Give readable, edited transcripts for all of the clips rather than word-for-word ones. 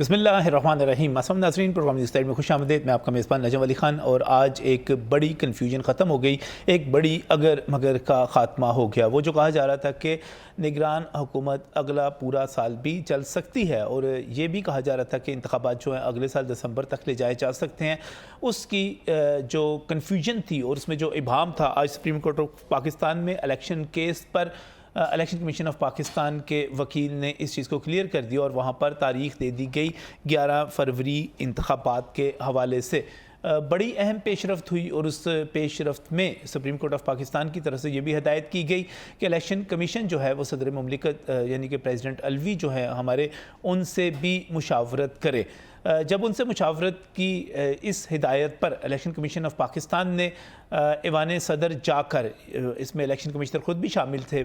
بسم اللہ الرحمن الرحیم۔ مسلم ناظرین، پروگرام نیوز اسٹائل میں خوش آمدید۔ میں آپ کا میزبان نجم علی خان، اور آج ایک بڑی کنفیوژن ختم ہو گئی، ایک بڑی اگر مگر کا خاتمہ ہو گیا۔ وہ جو کہا جا رہا تھا کہ نگران حکومت اگلا پورا سال بھی چل سکتی ہے، اور یہ بھی کہا جا رہا تھا کہ انتخابات جو ہیں اگلے سال دسمبر تک لے جائے جا سکتے ہیں، اس کی جو کنفیوژن تھی اور اس میں جو ابہام تھا، آج سپریم کورٹ آف پاکستان میں election case per election commission of Pakistan کے وکیل نے اس چیز کو کلیئر کر دیا، اور وہاں پر تاریخ دے دی گئی 11 فروری انتخابات کے حوالے سے۔ بڑی اہم پیش رفت ہوئی، اور اس پیش رفت میں سپریم کورٹ آف پاکستان کی طرف سے یہ بھی ہدایت کی گئی کہ الیکشن کمیشن جو ہے وہ صدر مملکت یعنی کہ پریزیڈنٹ الوی جو ہے ہمارے، ان سے بھی مشاورت کرے۔ جب ان سے مشاورت کی اس ہدایت پر الیکشن کمیشن آف پاکستان نے ایوان صدر جا کر، اس میں الیکشن کمشنر خود بھی شامل تھے،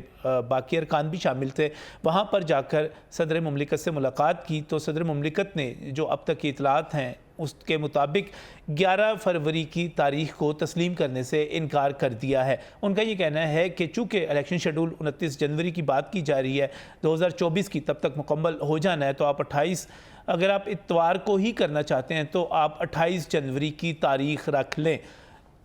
باقی ارکان بھی شامل تھے، وہاں پر جا کر صدر مملکت سے ملاقات کی، تو صدر مملکت نے جو اب تک کی اطلاعات ہیں اس کے مطابق 11 فروری کی تاریخ کو تسلیم کرنے سے انکار کر دیا ہے۔ ان کا یہ کہنا ہے کہ چونکہ الیکشن شیڈول 29 جنوری کی بات کی جا رہی ہے، 2024 کی تب تک مکمل ہو جانا ہے، تو آپ 28 اگر آپ اتوار کو ہی کرنا چاہتے ہیں تو آپ 28 جنوری کی تاریخ رکھ لیں۔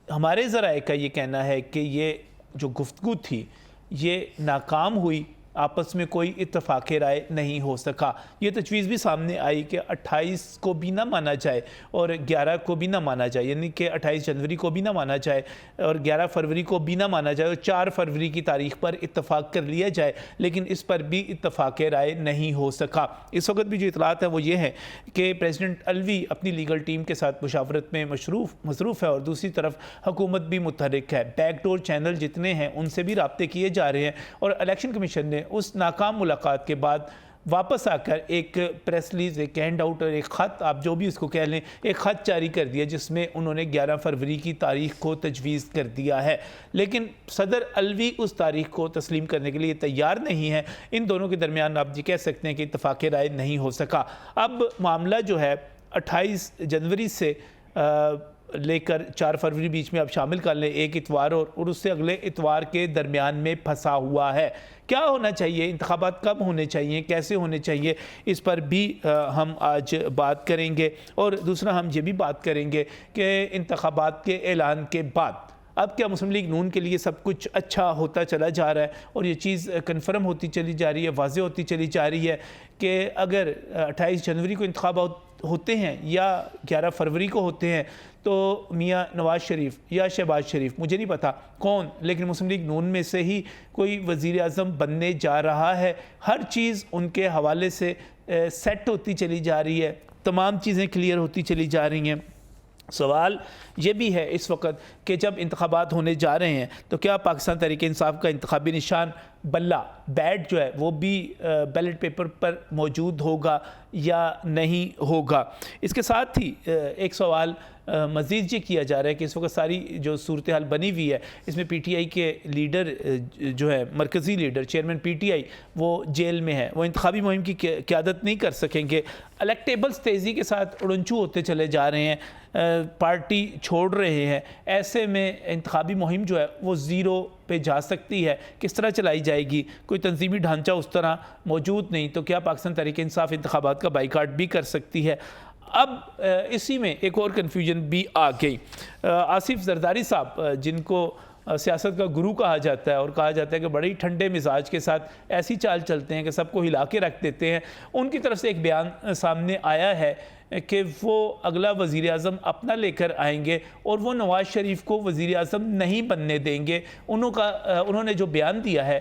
ہمارے ذرائع کا یہ کہنا ہے کہ یہ جو گفتگو تھی یہ ناکام ہوئی، آپس میں کوئی اتفاق رائے نہیں ہو سکا۔ یہ تجویز بھی سامنے آئی کہ 28 کو بھی نہ مانا جائے اور 11 کو بھی نہ مانا جائے، یعنی کہ 28 جنوری کو بھی نہ مانا جائے اور 11 فروری کو بھی نہ مانا جائے، اور 4 فروری کی تاریخ پر اتفاق کر لیا جائے، لیکن اس پر بھی اتفاق رائے نہیں ہو سکا۔ اس وقت بھی جو اطلاعات ہیں وہ یہ ہے کہ پریزیڈنٹ الوی اپنی لیگل ٹیم کے ساتھ مشاورت میں مصروف ہے، اور دوسری طرف حکومت بھی متحرک ہے۔ بیک ڈور چینل جتنے ہیں ان سے بھی رابطے کیے جا رہے ہیں، اور الیکشن کمیشن نے اس ناکام ملاقات کے بعد واپس آ کر ایک پریس ریلیز، ایک ہینڈ آؤٹ اور ایک خط، آپ جو بھی اس کو کہہ لیں، ایک خط جاری کر دیا جس میں انہوں نے 11 فروری کی تاریخ کو تجویز کر دیا ہے، لیکن صدر الوی اس تاریخ کو تسلیم کرنے کے لیے تیار نہیں ہے۔ ان دونوں کے درمیان آپ یہ کہہ سکتے ہیں کہ اتفاق رائے نہیں ہو سکا۔ اب معاملہ جو ہے 28 جنوری سے لے کر 4 فروری بیچ میں آپ شامل کر لیں، ایک اتوار اور اس سے اگلے اتوار کے درمیان میں پھنسا ہوا ہے۔ کیا ہونا چاہیے، انتخابات کب ہونے چاہیے، کیسے ہونے چاہیے، اس پر بھی ہم آج بات کریں گے، اور دوسرا ہم یہ بھی بات کریں گے کہ انتخابات کے اعلان کے بعد اب کیا مسلم لیگ نون کے لیے سب کچھ اچھا ہوتا چلا جا رہا ہے، اور یہ چیز کنفرم ہوتی چلی جا رہی ہے، واضح ہوتی چلی جا رہی ہے کہ اگر 28 جنوری کو انتخابات ہوتے ہیں یا 11 فروری کو ہوتے ہیں تو میاں نواز شریف یا شہباز شریف، مجھے نہیں پتا کون، لیکن مسلم لیگ نون میں سے ہی کوئی وزیر اعظم بننے جا رہا ہے۔ ہر چیز ان کے حوالے سے سیٹ ہوتی چلی جا رہی ہے، تمام چیزیں کلیئر ہوتی چلی جا رہی ہیں۔ سوال یہ بھی ہے اس وقت کہ جب انتخابات ہونے جا رہے ہیں تو کیا پاکستان تحریک انصاف کا انتخابی نشان بلہ بیٹ جو ہے وہ بھی بیلٹ پیپر پر موجود ہوگا یا نہیں ہوگا؟ اس کے ساتھ ہی ایک سوال مزید یہ کیا جا رہا ہے کہ اس وقت ساری جو صورتحال بنی ہوئی ہے، اس میں پی ٹی آئی کے لیڈر جو ہے، مرکزی لیڈر چیئرمین پی ٹی آئی، وہ جیل میں ہے، وہ انتخابی مہم کی قیادت نہیں کر سکیں گے۔ الیکٹیبلز تیزی کے ساتھ اڑنچو ہوتے چلے جا رہے ہیں، پارٹی چھوڑ رہے ہیں، ایسے میں انتخابی مہم جو ہے وہ زیرو پہ جا سکتی ہے۔ کس طرح چلائی جائے گی؟ کوئی تنظیمی ڈھانچہ اس طرح موجود نہیں، تو کیا پاکستان تحریک انصاف انتخابات کا بائیکاٹ بھی کر سکتی ہے؟ اب اسی میں ایک اور کنفیوژن بھی آ گئی۔ آصف زرداری صاحب، جن کو سیاست کا گرو کہا جاتا ہے اور کہا جاتا ہے کہ بڑی ٹھنڈے مزاج کے ساتھ ایسی چال چلتے ہیں کہ سب کو ہلا کے رکھ دیتے ہیں، ان کی طرف سے ایک بیان سامنے آیا ہے کہ وہ اگلا وزیر اعظم اپنا لے کر آئیں گے اور وہ نواز شریف کو وزیر اعظم نہیں بننے دیں گے۔ انہوں نے جو بیان دیا ہے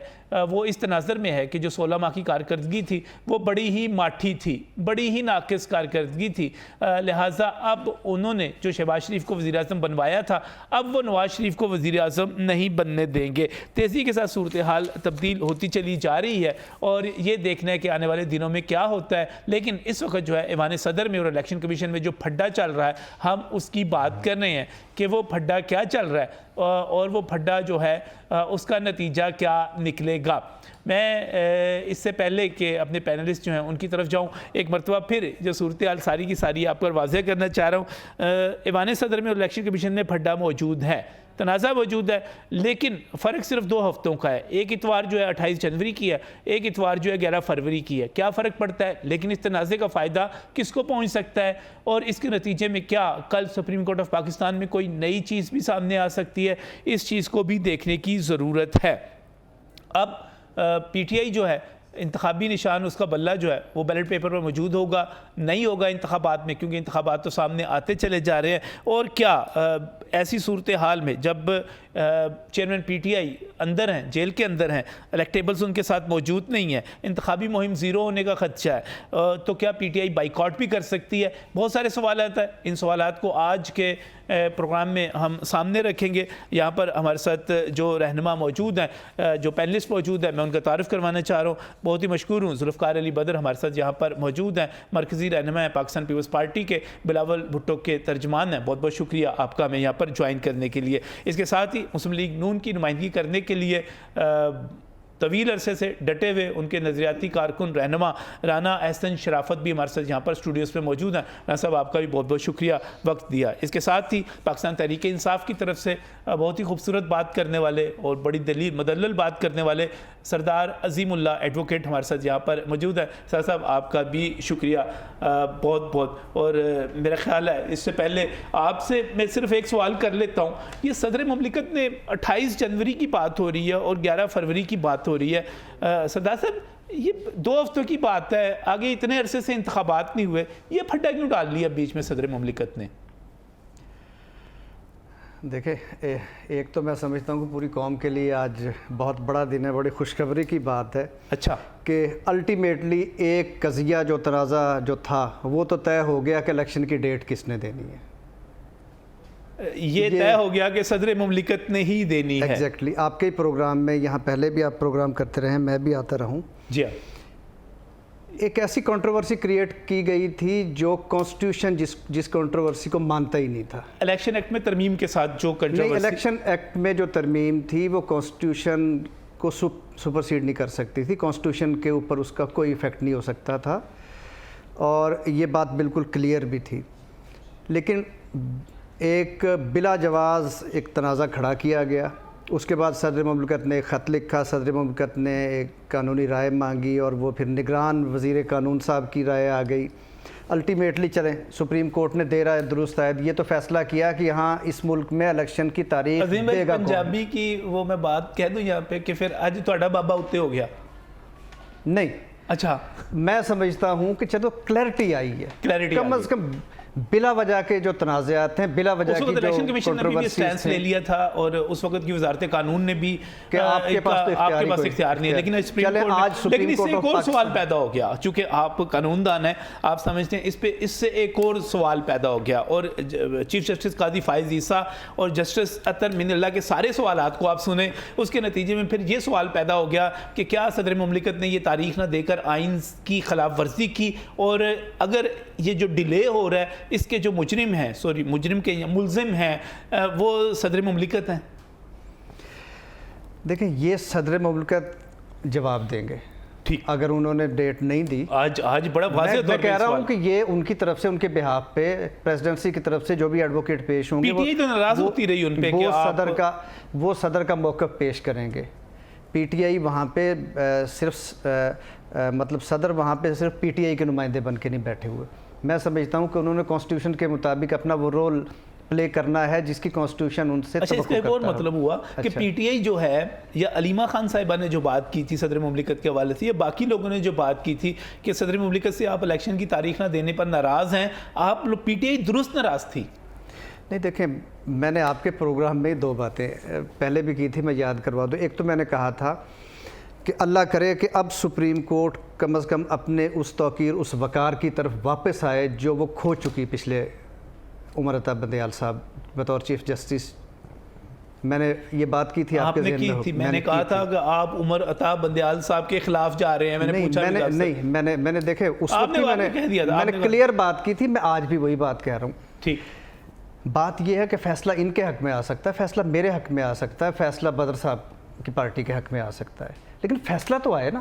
وہ اس تناظر میں ہے کہ جو 16 ماہ کی کارکردگی تھی وہ بڑی ہی ماٹھی تھی، بڑی ہی ناقص کارکردگی تھی، لہٰذا اب انہوں نے جو شہباز شریف کو وزیر اعظم بنوایا تھا اب وہ نواز شریف کو وزیر اعظم نہیں بننے دیں گے۔ تیزی کے ساتھ صورتحال تبدیل ہوتی چلی جا رہی ہے، اور یہ دیکھنا ہے کہ آنے والے دنوں میں کیا ہوتا ہے، لیکن اس وقت جو ہے ایوان صدر میں اور الیکشن کمیشن میں جو پھڈا چل رہا ہے ہم اس کی بات کر رہے ہیں کہ وہ پھڈا کیا چل رہا ہے اور وہ پھڈا جو ہے اس کا نتیجہ کیا نکلے گا۔ میں اس سے پہلے کہ اپنے پینلسٹ جو ہیں ان کی طرف جاؤں، ایک مرتبہ پھر جو صورتحال ساری کی ساری آپ پر واضح کرنا چاہ رہا ہوں۔ ایوان صدر میں اور الیکشن کمیشن میں پھڈا موجود ہے، تنازع موجود ہے، لیکن فرق صرف 2 ہفتوں کا ہے. ایک اتوار جو ہے 28 جنوری کی ہے، ایک اتوار جو ہے 11 فروری کی ہے. کیا فرق پڑتا ہے؟ لیکن اس تنازع کا فائدہ کس کو پہنچ سکتا ہے اور اس کے نتیجے میں کیا کل سپریم کورٹ آف پاکستان میں کوئی نئی چیز بھی سامنے آ سکتی ہے، اس چیز کو بھی دیکھنے کی ضرورت ہے. اب پی ٹی آئی جو ہے انتخابی نشان اس کا بلہ جو ہے وہ بیلٹ پیپر پر موجود ہوگا نہیں ہوگا انتخابات میں، کیونکہ انتخابات تو سامنے آتے چلے جا رہے ہیں. اور کیا ایسی صورتحال میں جب چیئرمین پی ٹی آئی اندر ہیں، جیل کے اندر ہیں، الیکٹیبلز ان کے ساتھ موجود نہیں ہیں، انتخابی مہم زیرو ہونے کا خدشہ ہے، تو کیا پی ٹی آئی بائیکاٹ بھی کر سکتی ہے؟ بہت سارے سوالات ہیں. ان سوالات کو آج کے پروگرام میں ہم سامنے رکھیں گے. یہاں پر ہمارے ساتھ جو رہنما موجود ہیں، جو پینلسٹ موجود ہیں، میں ان کا تعارف کروانا چاہ رہا ہوں. بہت ہی مشکور ہوں، ذوالفقار علی بدر ہمارے ساتھ یہاں پر موجود ہیں، مرکزی رہنما ہیں پاکستان پیپلز پارٹی کے، بلاول بھٹو کے ترجمان ہیں. بہت بہت شکریہ آپ کا ہمیں یہاں پر جوائن کرنے کے لیے. اس کے ساتھ ہی مسلم لیگ نون کی نمائندگی کرنے کے لیے طویل عرصے سے ڈٹے ہوئے ان کے نظریاتی کارکن رہنما رانا احسن شرافت بھی ہمارے ساتھ یہاں پر اسٹوڈیوز پہ موجود ہیں. رانا صاحب آپ کا بھی بہت بہت شکریہ وقت دیا. اس کے ساتھ ہی پاکستان تحریک انصاف کی طرف سے بہت ہی خوبصورت بات کرنے والے اور بڑی مدلل بات کرنے والے سردار عظیم اللہ ایڈوکیٹ ہمارے ساتھ یہاں پر موجود ہیں. سر صاحب آپ کا بھی شکریہ بہت بہت. اور میرا خیال ہے اس سے پہلے آپ سے میں صرف ایک سوال کر لیتا ہوں. یہ صدر مملکت نے 28 جنوری کی بات ہو رہی ہے اور 11 فروری کی بات ہو رہی ہے. سردار صاحب یہ 2 ہفتوں کی بات ہے، آگے اتنے عرصے سے انتخابات نہیں ہوئے، یہ پھڈا کیوں ڈال لیا بیچ میں صدر مملکت نے؟ دیکھیں، ایک تو میں سمجھتا ہوں کہ پوری قوم کے لیے آج بہت بڑا دن ہے، بڑی خوشخبری کی بات ہے. اچھا کہ الٹیمیٹلی ایک قضیہ جو تنازع جو تھا وہ تو طے ہو گیا کہ الیکشن کی ڈیٹ کس نے دینی ہے. یہ طے ہو گیا کہ صدر مملکت نے ہی دینی ہے. ایگزیکٹلی. آپ کے پروگرام میں یہاں پہلے بھی آپ پروگرام کرتے رہے ہیں، میں بھی آتا رہوں. جی ہاں. ایک ایسی کنٹروورسی کریٹ کی گئی تھی جو کانسٹیٹیوشن جس کنٹروورسی کو مانتا ہی نہیں تھا. الیکشن ایکٹ میں ترمیم کے ساتھ جو کنٹروورسی، نہیں، الیکشن ایکٹ میں جو ترمیم تھی وہ کانسٹیٹیوشن کو سپرسیڈ نہیں کر سکتی تھی. کانسٹیٹیوشن کے اوپر اس کا کوئی ایفیکٹ نہیں ہو سکتا تھا اور یہ بات بالکل کلیئر بھی تھی. لیکن ایک بلا جواز ایک تنازع کھڑا کیا گیا. اس کے بعد صدر مملکت نے ایک خط لکھا، صدر مملکت نے ایک قانونی رائے مانگی اور وہ پھر نگران وزیر قانون صاحب کی رائے آ گئی. الٹیمیٹلی چلیں سپریم کورٹ نے دے رہا ہے درست ہے، یہ تو فیصلہ کیا کہ یہاں اس ملک میں الیکشن کی تاریخ دے گا. پنجابی کی وہ میں بات کہہ دوں یہاں پہ کہ پھر آج تھوڑا بابا اتے ہو گیا. نہیں، اچھا میں سمجھتا ہوں کہ چلو کلیئرٹی آئی ہے، کم از کم بلا وجہ کے جو تنازعات ہیں، بلا وجہ کی جو الیکشن کمیشن نے بھی سٹینس لے لیا تھا اور اس وقت کی وزارت قانون نے بھی کہ آپ کے پاس اختیار نہیں ہے. لیکن لیکن اس سے ایک اور سوال پیدا ہو گیا، چونکہ آپ قانون دان ہیں، آپ سمجھتے ہیں اس سے ایک اور سوال پیدا ہو گیا اور چیف جسٹس قاضی فائز عیسیٰ اور جسٹس اطہر من اللہ کے سارے سوالات کو آپ سنیں. اس کے نتیجے میں پھر یہ سوال پیدا ہو گیا کہ کیا صدر مملکت نے یہ تاریخ نہ دے کر آئین کی خلاف ورزی کی، اور اگر یہ جو ڈیلے ہو رہا ہے اس کے جو مجرم ہیں، مجرم کے ملزم ہیں وہ صدر مملکت ہیں. دیکھیں یہ صدر مملکت جواب دیں گے ٹھیک اگر انہوں نے ڈیٹ نہیں دی. آج بڑا واضح طور میں کہہ رہا ہوں کہ یہ ان کی طرف سے، ان کے بہاف پہ پریزیڈنسی کی طرف سے جو بھی ایڈوکیٹ پیش ہوں گے، پی ٹی آئی تو ناراض ہوتی رہی ان پہ کہ وہ صدر کا موقف پیش کریں گے. پی ٹی آئی وہاں پہ صرف مطلب صدر وہاں پہ صرف پی ٹی آئی کے نمائندے بن کے نہیں بیٹھے ہوئے. میں سمجھتا ہوں کہ انہوں نے کانسٹیٹیوشن کے مطابق اپنا وہ رول پلے کرنا ہے جس کی کانسٹیٹیوشن ان سے توقع کرتا ہے. اس کا ایک اور مطلب ہوا کہ پی ٹی آئی جو ہے یا علیمہ خان صاحبہ نے جو بات کی تھی صدر مملکت کے حوالے سے، یا باقی لوگوں نے جو بات کی تھی کہ صدر مملکت سے آپ الیکشن کی تاریخ نہ دینے پر ناراض ہیں، آپ لوگ پی ٹی آئی درست ناراض تھی. نہیں دیکھیں، میں نے آپ کے پروگرام میں 2 باتیں پہلے بھی کی تھی، میں یاد کروا دوں. ایک تو میں نے کہا تھا کہ اللہ کرے کہ اب سپریم کورٹ کم از کم اپنے اس توقیر، اس وقار کی طرف واپس آئے جو وہ کھو چکی پچھلے عمر عطا بندیال صاحب بطور چیف جسٹس. میں نے یہ بات کی تھی آپ کے ذہن میں. میں نے کہا تھا کہ آپ عمر عطا بندیال صاحب کے خلاف جا رہے ہیں. میں نے دیکھے اس وقت میں نے کلیئر بات کی تھی. میں آج بھی وہی بات کہہ رہا ہوں. ٹھیک بات یہ ہے کہ فیصلہ ان کے حق میں آ سکتا ہے، فیصلہ میرے حق میں آ سکتا ہے، فیصلہ بدر صاحب کی پارٹی کے حق میں آ سکتا ہے، لیکن فیصلہ تو آئے نا.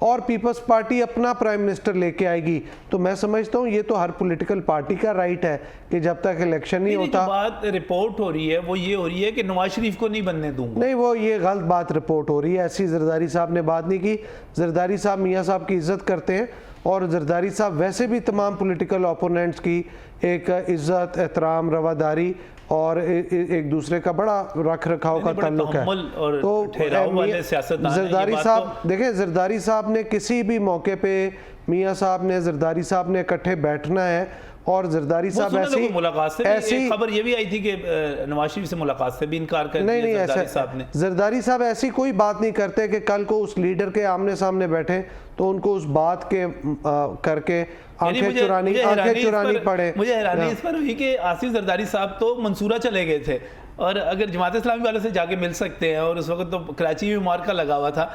اور پیپلز پارٹی اپنا پرائم منسٹر لے کے آئے گی، تو میں سمجھتا ہوں یہ تو ہر پولیٹیکل پارٹی کا رائٹ ہے کہ جب تک الیکشن نہیں ہوتا. جو بات رپورٹ ہو رہی ہے وہ یہ ہو رہی ہے کہ نواز شریف کو نہیں بننے دوں گا. نہیں، وہ یہ غلط بات رپورٹ ہو رہی ہے، ایسی زرداری صاحب نے بات نہیں کی. زرداری صاحب میاں صاحب کی عزت کرتے ہیں، اور زرداری صاحب ویسے بھی تمام پولیٹیکل اوپوننٹس کی ایک عزت، احترام، رواداری اور ایک دوسرے کا بڑا رکھ رکھاؤ کا تعلق ہے. تو زرداری صاحب دیکھیں، زرداری صاحب نے کسی بھی موقع پہ میاں صاحب نے، زرداری صاحب نے اکٹھے بیٹھنا ہے. اور زرداری صاحب ایسی خبر یہ بھی آئی تھی کہ نواز شریف سے ملاقات سے بھی انکار کر دیا زرداری صاحب نے. زرداری صاحب ایسی کوئی بات نہیں کرتے کہ کل کو اس لیڈر کے آمنے سامنے بیٹھیں تو ان کو اس بات کے کر کے آنکھیں چرانی پڑے. مجھے حیرانی اس پر ہوئی کہ آصف زرداری صاحب تو منصورہ چلے گئے تھے، اور اگر جماعت اسلامی والے سے جا کے مل سکتے ہیں، اور اس وقت تو کراچی میں معرکہ لگا ہوا تھا،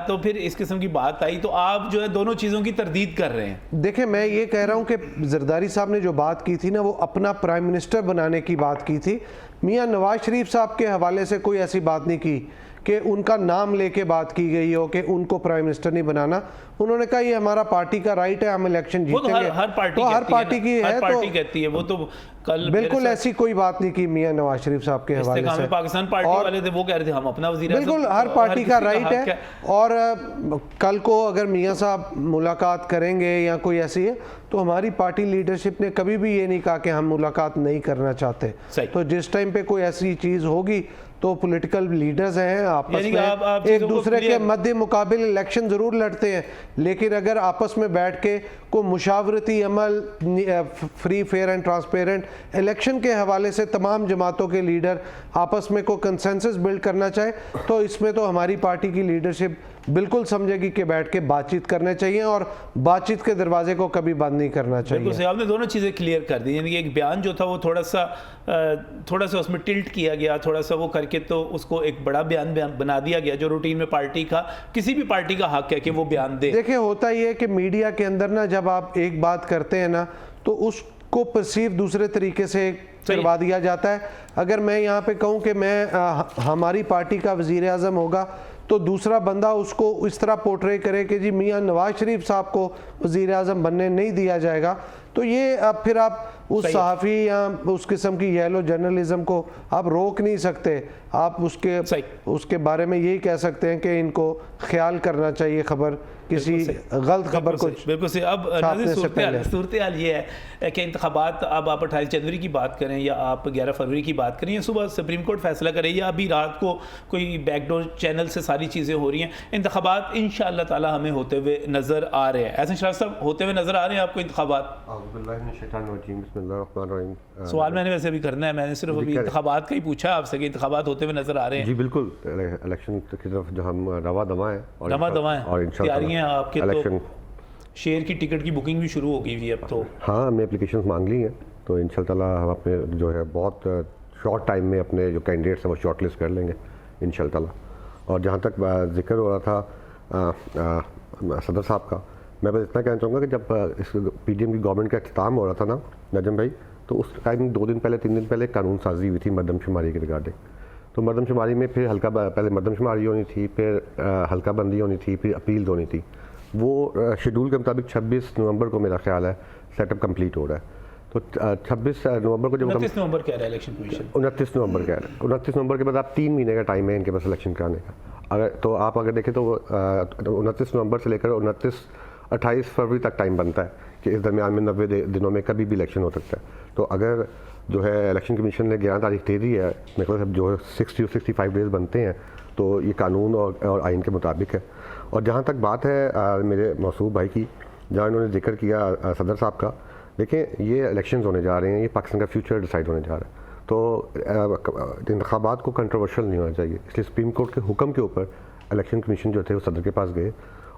تو پھر اس قسم کی بات آئی تو آپ جو ہے دونوں چیزوں کی تردید کر رہے ہیں. دیکھیں، میں یہ کہہ رہا ہوں کہ زرداری صاحب نے جو بات کی تھی نا، وہ اپنا پرائم منسٹر بنانے کی بات کی تھی. میاں نواز شریف صاحب کے حوالے سے کوئی ایسی بات نہیں کی کہ ان کا نام لے کے بات کی گئی ہو کہ ان کو پرائم منسٹر نہیں بنانا. انہوں نے کہا یہ ہمارا پارٹی کا رائٹ ہے، ہم الیکشن جیتیں گے. ہر پارٹی کی ہے، پارٹی کہتی ہے. وہ تو کل بالکل ایسی کوئی بات نہیں کی میاں نواز شریف صاحب کے حوالے سے. پاکستان پارٹی والے تھے، وہ کہہ رہے تھے ہم اپنا وزیر اعظم. بالکل ہر پارٹی کا رائٹ ہے. اور کل کو اگر میاں صاحب ملاقات کریں گے یا کوئی ایسی ہے، تو ہماری پارٹی لیڈرشپ نے کبھی بھی یہ نہیں کہا کہ ہم ملاقات نہیں کرنا چاہتے. تو جس ٹائم پہ کوئی ایسی چیز ہوگی تو پولیٹیکل لیڈرز ہیں، آپس میں ایک دوسرے کے مد مقابل الیکشن ضرور لڑتے ہیں، لیکن اگر آپس میں بیٹھ کے کوئی مشاورتی عمل، free fair and transparent election کے حوالے سے تمام جماعتوں کے لیڈر آپس میں کوئی کنسنسس بلڈ کرنا چاہے، تو اس میں تو ہماری پارٹی کی لیڈرشپ بالکل سمجھے گی کہ بیٹھ کے بات چیت کرنے چاہیے، اور بات چیت کے دروازے کو کبھی بند نہیں کرنا چاہیے. بالکل صحیح، آپ نے دونوں چیزیں کلیئر کر دی. یعنی کہ ایک بیان جو تھا وہ تھوڑا سا اس میں ٹلٹ کیا گیا، تھوڑا سا وہ کر کے تو اس کو ایک بڑا بیان بنا دیا گیا، جو روٹین میں پارٹی کا، کسی بھی پارٹی کا حق ہے کہ وہ بیان دے. دیکھیں، ہوتا یہ ہے کہ میڈیا کے اندر نا، جب آپ ایک بات کرتے ہیں نا، تو اس کو پرسیو دوسرے طریقے سے کروا دیا جاتا ہے. اگر میں یہاں پہ کہوں کہ میں ہماری پارٹی کا وزیر اعظم ہوگا، تو دوسرا بندہ اس کو اس طرح پورٹرے کرے کہ جی میاں نواز شریف صاحب کو وزیر اعظم بننے نہیں دیا جائے گا، تو یہ اب پھر آپ اس صحافی یا اس قسم کی یلو جرنلزم کو آپ روک نہیں سکتے. آپ اس کے بارے میں یہی کہہ سکتے ہیں کہ ان کو خیال کرنا چاہیے خبر کسی غلط خبر کو. بالکل صحیح. اب صورتحال یہ ہے کہ انتخابات، اب آپ 28 جنوری کی بات کریں یا آپ 11 فروری کی بات کریں، یا صبح سپریم کورٹ فیصلہ کرے، یا ابھی رات کو کوئی بیک ڈور چینل سے ساری چیزیں ہو رہی ہیں، انتخابات انشاءاللہ تعالی ہمیں ہوتے ہوئے نظر آ رہے ہیں. احسن شراز صاحب، ہوتے ہوئے نظر آ رہے ہیں آپ کو انتخابات؟ سوال میں نے ویسے بھی کرنا ہے، میں نے صرف ابھی انتخابات کا ہی پوچھا آپ سے کہ انتخابات ہوتے ہوئے نظر آ رہے ہیں. جی بالکل، الیکشن کی طرف جو ہم رواں دواں ہیں، اور تیاریاں آپ کے تو شیئر کی ٹکٹ کی بکنگ بھی شروع ہو گئی ہوئی اب تو. ہاں، ہم نے اپلیکیشنز مانگ لی ہیں، تو انشاءاللہ تعالیٰ ہم اپنے جو ہے بہت شارٹ ٹائم میں اپنے جو کینڈیڈیٹس ہیں وہ شارٹ لسٹ کر لیں گے انشاءاللہ تعالیٰ. اور جہاں تک ذکر ہو رہا تھا صدر صاحب کا، میں بس اتنا کہنا چاہوں گا کہ جب اس پی ڈی ایم کی گورنمنٹ کا اختتام ہو رہا تھا نا نجم بھائی، تو اس ٹائم 2 دن پہلے 3 دن پہلے قانون سازی ہوئی تھی مردم شماری کے ریگارڈنگ. تو مردم شماری میں پھر پہلے مردم شماری ہونی تھی، پھر حلقہ بندی ہونی تھی، پھر اپیل ہونی تھی. وہ شیڈول کے مطابق 26 نومبر کو میرا خیال ہے سیٹ اپ کمپلیٹ ہو رہا ہے. تو 26 نومبر کو جب 29 نومبر کہہ رہا ہے الیکشن کمیشن، 29 نومبر کہہ رہا ہے. 29 نومبر کے بعد آپ 3 مہینے کا ٹائم ہے ان کے پاس الیکشن کرانے کا. تو آپ اگر دیکھیں تو 29 نومبر سے لے کر 28 فروری تک ٹائم بنتا ہے کہ اس درمیان میں 90 دنوں میں کبھی بھی الیکشن ہو سکتا ہے. تو اگر جو ہے الیکشن کمیشن نے 11 تاریخ دے دی ہے، میرے خیال سے جو 60 to 65 ڈیز بنتے ہیں، تو یہ قانون اور آئین کے مطابق ہے. اور جہاں تک بات ہے میرے موصوف بھائی کی، جہاں انہوں نے ذکر کیا صدر صاحب کا، دیکھیں یہ الیکشنز ہونے جا رہے ہیں، یہ پاکستان کا فیوچر ڈیسائیڈ ہونے جا رہا ہے. تو انتخابات کو کنٹروورشل نہیں ہونا چاہیے، اس لیے سپریم کورٹ کے حکم کے اوپر الیکشن کمیشن جو تھے وہ صدر کے پاس گئے،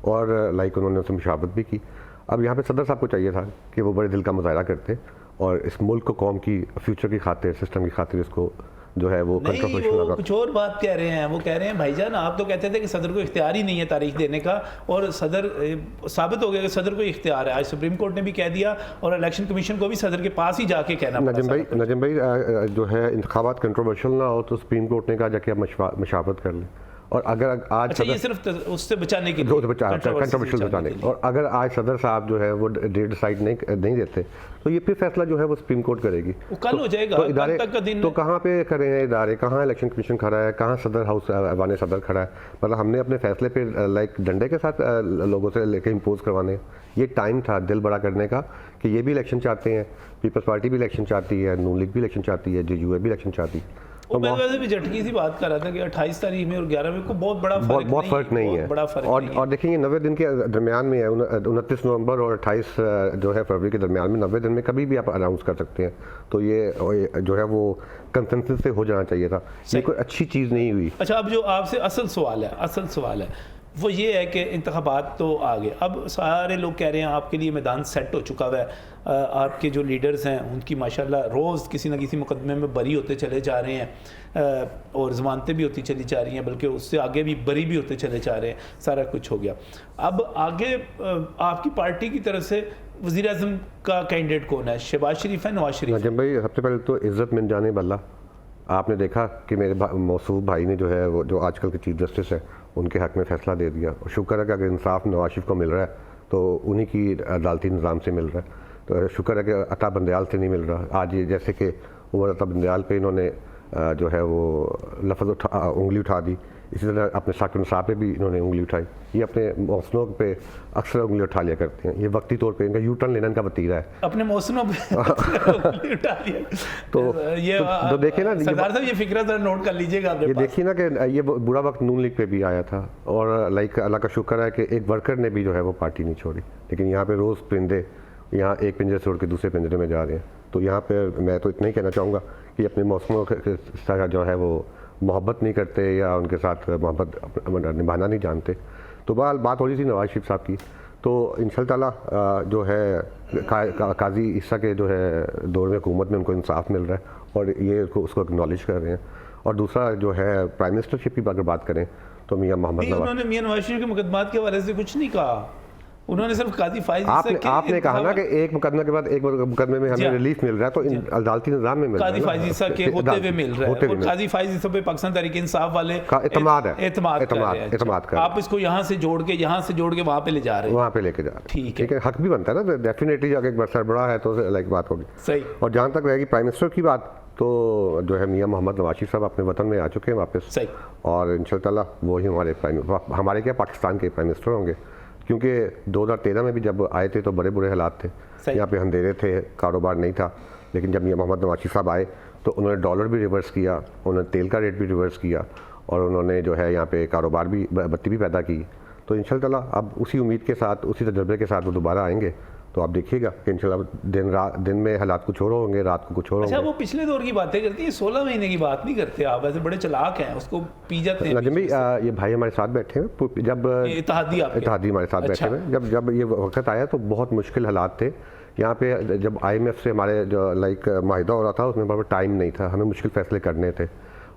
اور انہوں نے اسے مشاورت بھی کی. اب یہاں پہ صدر صاحب کو چاہیے تھا کہ وہ بڑے دل کا مظاہرہ کرتے اور اس ملک کو، قوم کی فیوچر کی خاطر، سسٹم کی خاطر اس کو جو ہے وہ نہیں، وہ کچھ اور بات کہہ رہے ہیں. وہ کہہ رہے ہیں بھائی جان آپ تو کہتے تھے کہ صدر کو اختیار ہی نہیں ہے تاریخ دینے کا، اور صدر ثابت ہو گیا کہ صدر کو اختیار ہے. آج سپریم کورٹ نے بھی کہہ دیا، اور الیکشن کمیشن کو بھی صدر کے پاس ہی جا کے کہنا پڑا. نجم بھائی جو ہے انتخابات کنٹروورشل نہ ہو تو سپریم کورٹ نے کہا جا کہ آپ مشاورت کر لیں، اور اگر آج اچھا یہ صرف اس سے بچانے کے لیے کنٹروورشل بچانے، اور اگر آج صدر صاحب جو ہے وہ ڈیٹ ڈیسائیڈ نہیں دیتے تو یہ پھر فیصلہ جو ہے وہ سپریم کورٹ کرے گی، وہ کل ہو جائے گا، تو کل ادارے تک کا دن تو کہاں پہ کھڑے ہیں ادارے، کہاں الیکشن کمیشن کھڑا ہے، کہاں صدر ہاؤس ایوان صدر کھڑا ہے، مطلب ہم نے اپنے فیصلے پہ لائک ڈنڈے کے ساتھ لوگوں سے لے کے امپوز کروانے، یہ ٹائم تھا دل بڑا کرنے کا کہ یہ بھی الیکشن چاہتے ہیں، پیپلز پارٹی بھی الیکشن چاہتی ہے، نون لیگ بھی الیکشن چاہتی ہے، JUI بھی الیکشن چاہتی ہے۔ وہ میں ویسے بھی جھٹکی سی بات کر رہا تھا کہ 28 تاریخ میں اور 11 میں کو بہت بڑا فرق نہیں ہے، اور دیکھیں یہ 90 دن کے درمیان میں ہے، 29 نومبر اور 28 جو ہے فروری کے درمیان میں، 90 دن میں کبھی بھی آپ اناؤنس کر سکتے ہیں، تو یہ جو ہے وہ کنسنسس سے ہو جانا چاہیے تھا، یہ کوئی اچھی چیز نہیں ہوئی۔ اچھا اب جو آپ سے اصل سوال ہے وہ یہ ہے کہ انتخابات تو آگے، اب سارے لوگ کہہ رہے ہیں آپ کے لیے میدان سیٹ ہو چکا ہوا ہے، آپ کے جو لیڈرز ہیں ان کی ماشاءاللہ روز کسی نہ کسی مقدمے میں بری ہوتے چلے جا رہے ہیں اور ضمانتیں بھی ہوتی چلی جا رہی ہیں، بلکہ اس سے آگے بھی بری بھی ہوتے چلے جا رہے ہیں، سارا کچھ ہو گیا۔ اب آگے آپ کی پارٹی کی طرف سے وزیر اعظم کا کینڈیڈیٹ کون ہے؟ شہباز شریف ہے، نواز شریف؟ ناجم بھائی سب سے پہلے تو عزت من جانب اللہ، آپ نے دیکھا کہ میرے موصوف بھائی نے جو ہے وہ جو آج کل کے چیف جسٹس ہیں ان کے حق میں فیصلہ دے دیا، اور شکر ہے کہ اگر انصاف نواز شریف کو مل رہا ہے تو انہی کی عدالتی نظام سے مل رہا ہے، تو شکر ہے کہ عطا بندیال سے نہیں مل رہا۔ آج جیسے کہ عمر عطا بندیال پہ انہوں نے جو ہے وہ لفظ انگلی اٹھا دی، اسی طرح اپنے ثاقب نصاب پہ بھی انہوں نے انگلی اٹھائی، یہ اپنے محسنوں پہ اکثر انگلی اٹھا لیا کرتے ہیں، یہ وقتی طور پہ ان کا یو ٹرن لینا ان کا وتیرہ ہے، اپنے محسنوں پہ انگلی اٹھا لیا۔ تو دیکھیں نا سردار صاحب یہ فکرہ ذرا نوٹ کر لیجئے گا، یہ دیکھیے نا کہ یہ برا وقت نون لیگ پہ بھی آیا تھا، اور لائک اللہ کا شکر ہے کہ ایک ورکر نے بھی جو ہے وہ پارٹی نہیں چھوڑی، لیکن یہاں پہ روز پرندے یہاں ایک پنجرے سے اڑ کے دوسرے پنجرے میں جا رہے ہیں، تو یہاں پہ میں تو اتنا ہی کہنا چاہوں گا کہ اپنے موسموں کا جو ہے وہ محبت نہیں کرتے یا ان کے ساتھ محبت نبھانا نہیں جانتے۔ تو بہرحال بات ہو رہی تھی نواز شریف صاحب کی، تو ان شاء اللہ تعالیٰ جو ہے قاضی عیسیٰ کے جو ہے دور میں حکومت میں ان کو انصاف مل رہا ہے، اور یہ اس کو اکنالج کر رہے ہیں۔ اور دوسرا جو ہے پرائم منسٹرشپ کی اگر بات کریں تو میاں محمد نواز، انہوں نے میاں نواز شریف کے مقدمات کے حوالے سے کچھ نہیں کہا، انہوں نے صرف قاضی فائز آپ نے کہا نا کہ ایک مقدمے کے بعد ایک مقدمے میں ہمیں ریلیف مل رہا ہے، تو عدالتی نظام میں مل رہا ہے، قاضی فائز عیسیٰ کے ہوتے ہوئے مل رہا ہے، اور قاضی فائز عیسیٰ پہ پاکستان تحریک انصاف والے اعتماد کر ہے، آپ اس کو یہاں سے جوڑ کے وہاں پہ لے جا رہے ہیں، وہاں پہ لے کے جا رہے ہیں، ٹھیک ہے، حق بھی بنتا ہے نا ڈیفینیٹلی، اگر ایک سربراہ ہے تو لائک بات ہوگی صحیح۔ اور جہاں تک رہے گی پرائم منسٹر کی بات، تو جو ہے میاں محمد نواز شریف صاحب اپنے وطن میں آ چکے ہیں واپس، صحیح، اور ان شاء اللہ وہی ہمارے کیا پاکستان کے پرائم منسٹر ہوں گے، کیونکہ 2013 میں بھی جب آئے تھے تو بڑے برے حالات تھے، یہاں پہ اندھیرے تھے، کاروبار نہیں تھا، لیکن جب میاں محمد نواز شریف صاحب آئے تو انہوں نے ڈالر بھی ریورس کیا، انہوں نے تیل کا ریٹ بھی ریورس کیا، اور انہوں نے جو ہے یہاں پہ کاروبار بھی بتی بھی پیدا کی، تو ان شاء اللہ اب اسی امید کے ساتھ اسی تجربے کے ساتھ وہ دوبارہ آئیں گے، تو آپ دیکھیے گا کہ انشاءاللہ دن میں حالات کچھ اور ہوں گے، رات کو کچھ اور ہوں گے۔ اچھا وہ پچھلے دور کی باتیں کرتی ہیں، 16 مہینے کی بات نہیں کرتے آپ، ویسے بڑے چلاک ہیں، اس کو پی جاتے ہیں۔ ناجم بھائی یہ بھائی ہمارے ساتھ بیٹھے ہیں، جب اتحادی ہمارے ساتھ بیٹھے ہوئے، جب یہ وقت آیا تو بہت مشکل حالات تھے یہاں پہ، جب IMF سے ہمارے جو لائک معاہدہ ہو رہا تھا اس میں بڑا ٹائم نہیں تھا، ہمیں مشکل فیصلے کرنے تھے،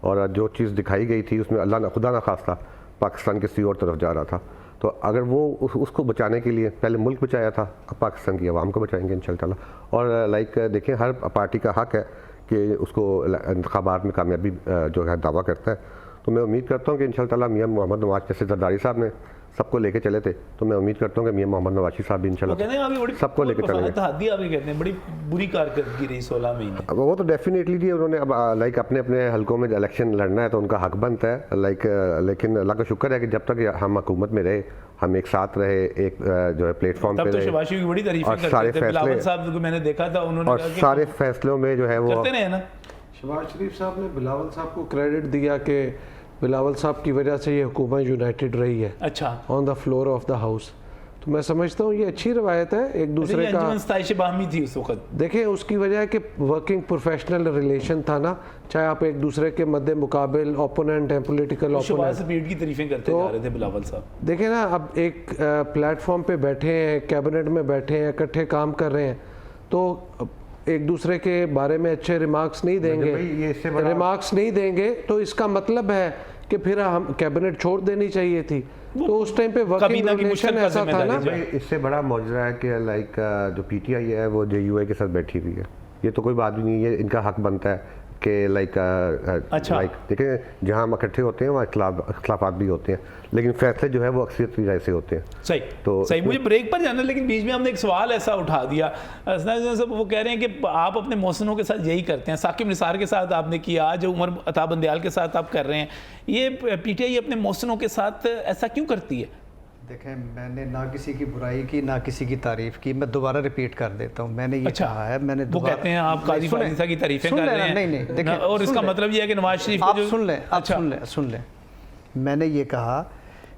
اور جو چیز دکھائی گئی تھی اس میں اللہ خدا نخواستہ پاکستان کسی اور طرف جا رہا تھا، تو اگر وہ اس کو بچانے کے لیے پہلے ملک بچایا تھا، اب پاکستان کی عوام کو بچائیں گے انشاءاللہ تعالیٰ، اور لائک دیکھیں ہر پارٹی کا حق ہے کہ اس کو انتخابات میں کامیابی جو ہے دعویٰ کرتا ہے، تو میں امید کرتا ہوں کہ انشاءاللہ تعالیٰ میاں محمد نواز جیسے زرداری صاحب نے سب کو لے کے چلے تھے، تو میں امید کرتا ہوں کہ میاں محمد نواز شریف صاحب بھی انشاءاللہ سب کو لے کے چلیں گے۔ اتحادی آپ کہتے ہیں بڑی بری کارکردگی رہی 16 مہینے، وہ تو ڈیفینیٹلی جی انہوں نے اب لائک اپنے اپنے حلقوں میں الیکشن لڑنا ہے تو ان کا حق بنتا ہے، لائک لیکن اللہ کا شکر ہے کہ جب تک ہم حکومت میں رہے، ہم ایک ساتھ رہے، ایک جو ہے پلیٹ فارم پہ رہے، تب تو شہباز شریف کی بڑی تعریفیں کرتے تھے، بلاول صاحب کو میں نے دیکھا تھا، انہوں نے اور سارے فیصلوں میں جو ہے وہ کرتے رہے نا۔ شہباز شریف صاحب نے بلاول صاحب کو کریڈٹ دیا کہ بلاول صاحب کی وجہ سے یہ حکومت یونائٹڈ رہی ہے، اچھا on the floor of the house, تو میں سمجھتا ہوں یہ اچھی روایت ہے ایک دوسرے کا، ستائش باہمی تھی اس وقت، دیکھیں اس کی وجہ ہے کہ ورکنگ پروفیشنل ریلیشن تھا نا، چاہے آپ ایک دوسرے کے مد مقابل اوپوننٹ ہیں، پولیٹیکل شہباز سپیڈ کی تعریفیں کرتے جا رہے تھے بلاول صاحب، دیکھیں نا اب ایک پلیٹ فارم پہ بیٹھے ہیں، کیبنٹ میں بیٹھے ہیں، اکٹھے کام کر رہے ہیں، تو ایک دوسرے کے بارے میں اچھے ریمارکس نہیں دیں گے، تو اس کا مطلب ہے کہ پھر ہم کیبنٹ چھوڑ دینی چاہیے تھی، تو اس ٹائم پہ ورکنگ ریلیشن ایسا تھا نا۔ اس سے بڑا معجزہ ہے کہ لائک جو PTI ہے وہ JUI کے ساتھ بیٹھی ہوئی ہے، یہ تو کوئی بات بھی نہیں ہے، ان کا حق بنتا ہے کہ لائک دیکھیں جہاں ہم اکٹھے ہوتے ہیں وہاں اختلافات بھی ہوتے ہیں لیکن فیصلے جو ہے وہ اکثریت کی رائے سے ہوتے ہیں. صحیح مجھے بریک پر جانا لیکن بیچ میں ہم نے ایک سوال ایسا اٹھا دیا. صاحب وہ کہہ رہے ہیں کہ آپ اپنے محسنوں کے ساتھ یہی کرتے ہیں, ثاقب نثار کے ساتھ آپ نے کیا, آج عمر عطا بندیال کے ساتھ آپ کر رہے ہیں, یہ پی ٹی آئی اپنے محسنوں کے ساتھ ایسا کیوں کرتی ہے؟ دیکھیں میں نے نہ کسی کی برائی کی نہ کسی کی تعریف کی, میں دوبارہ ریپیٹ کر دیتا ہوں, میں نے یہ کہا ہے, میں نے وہ کہتے ہیں آپ قاضی فاضل صاحب کی تعریفیں کر رہے ہیں. نہیں دیکھیں, اور اس کا مطلب یہ ہے کہ نواز شریف آپ سن لیں, میں نے یہ کہا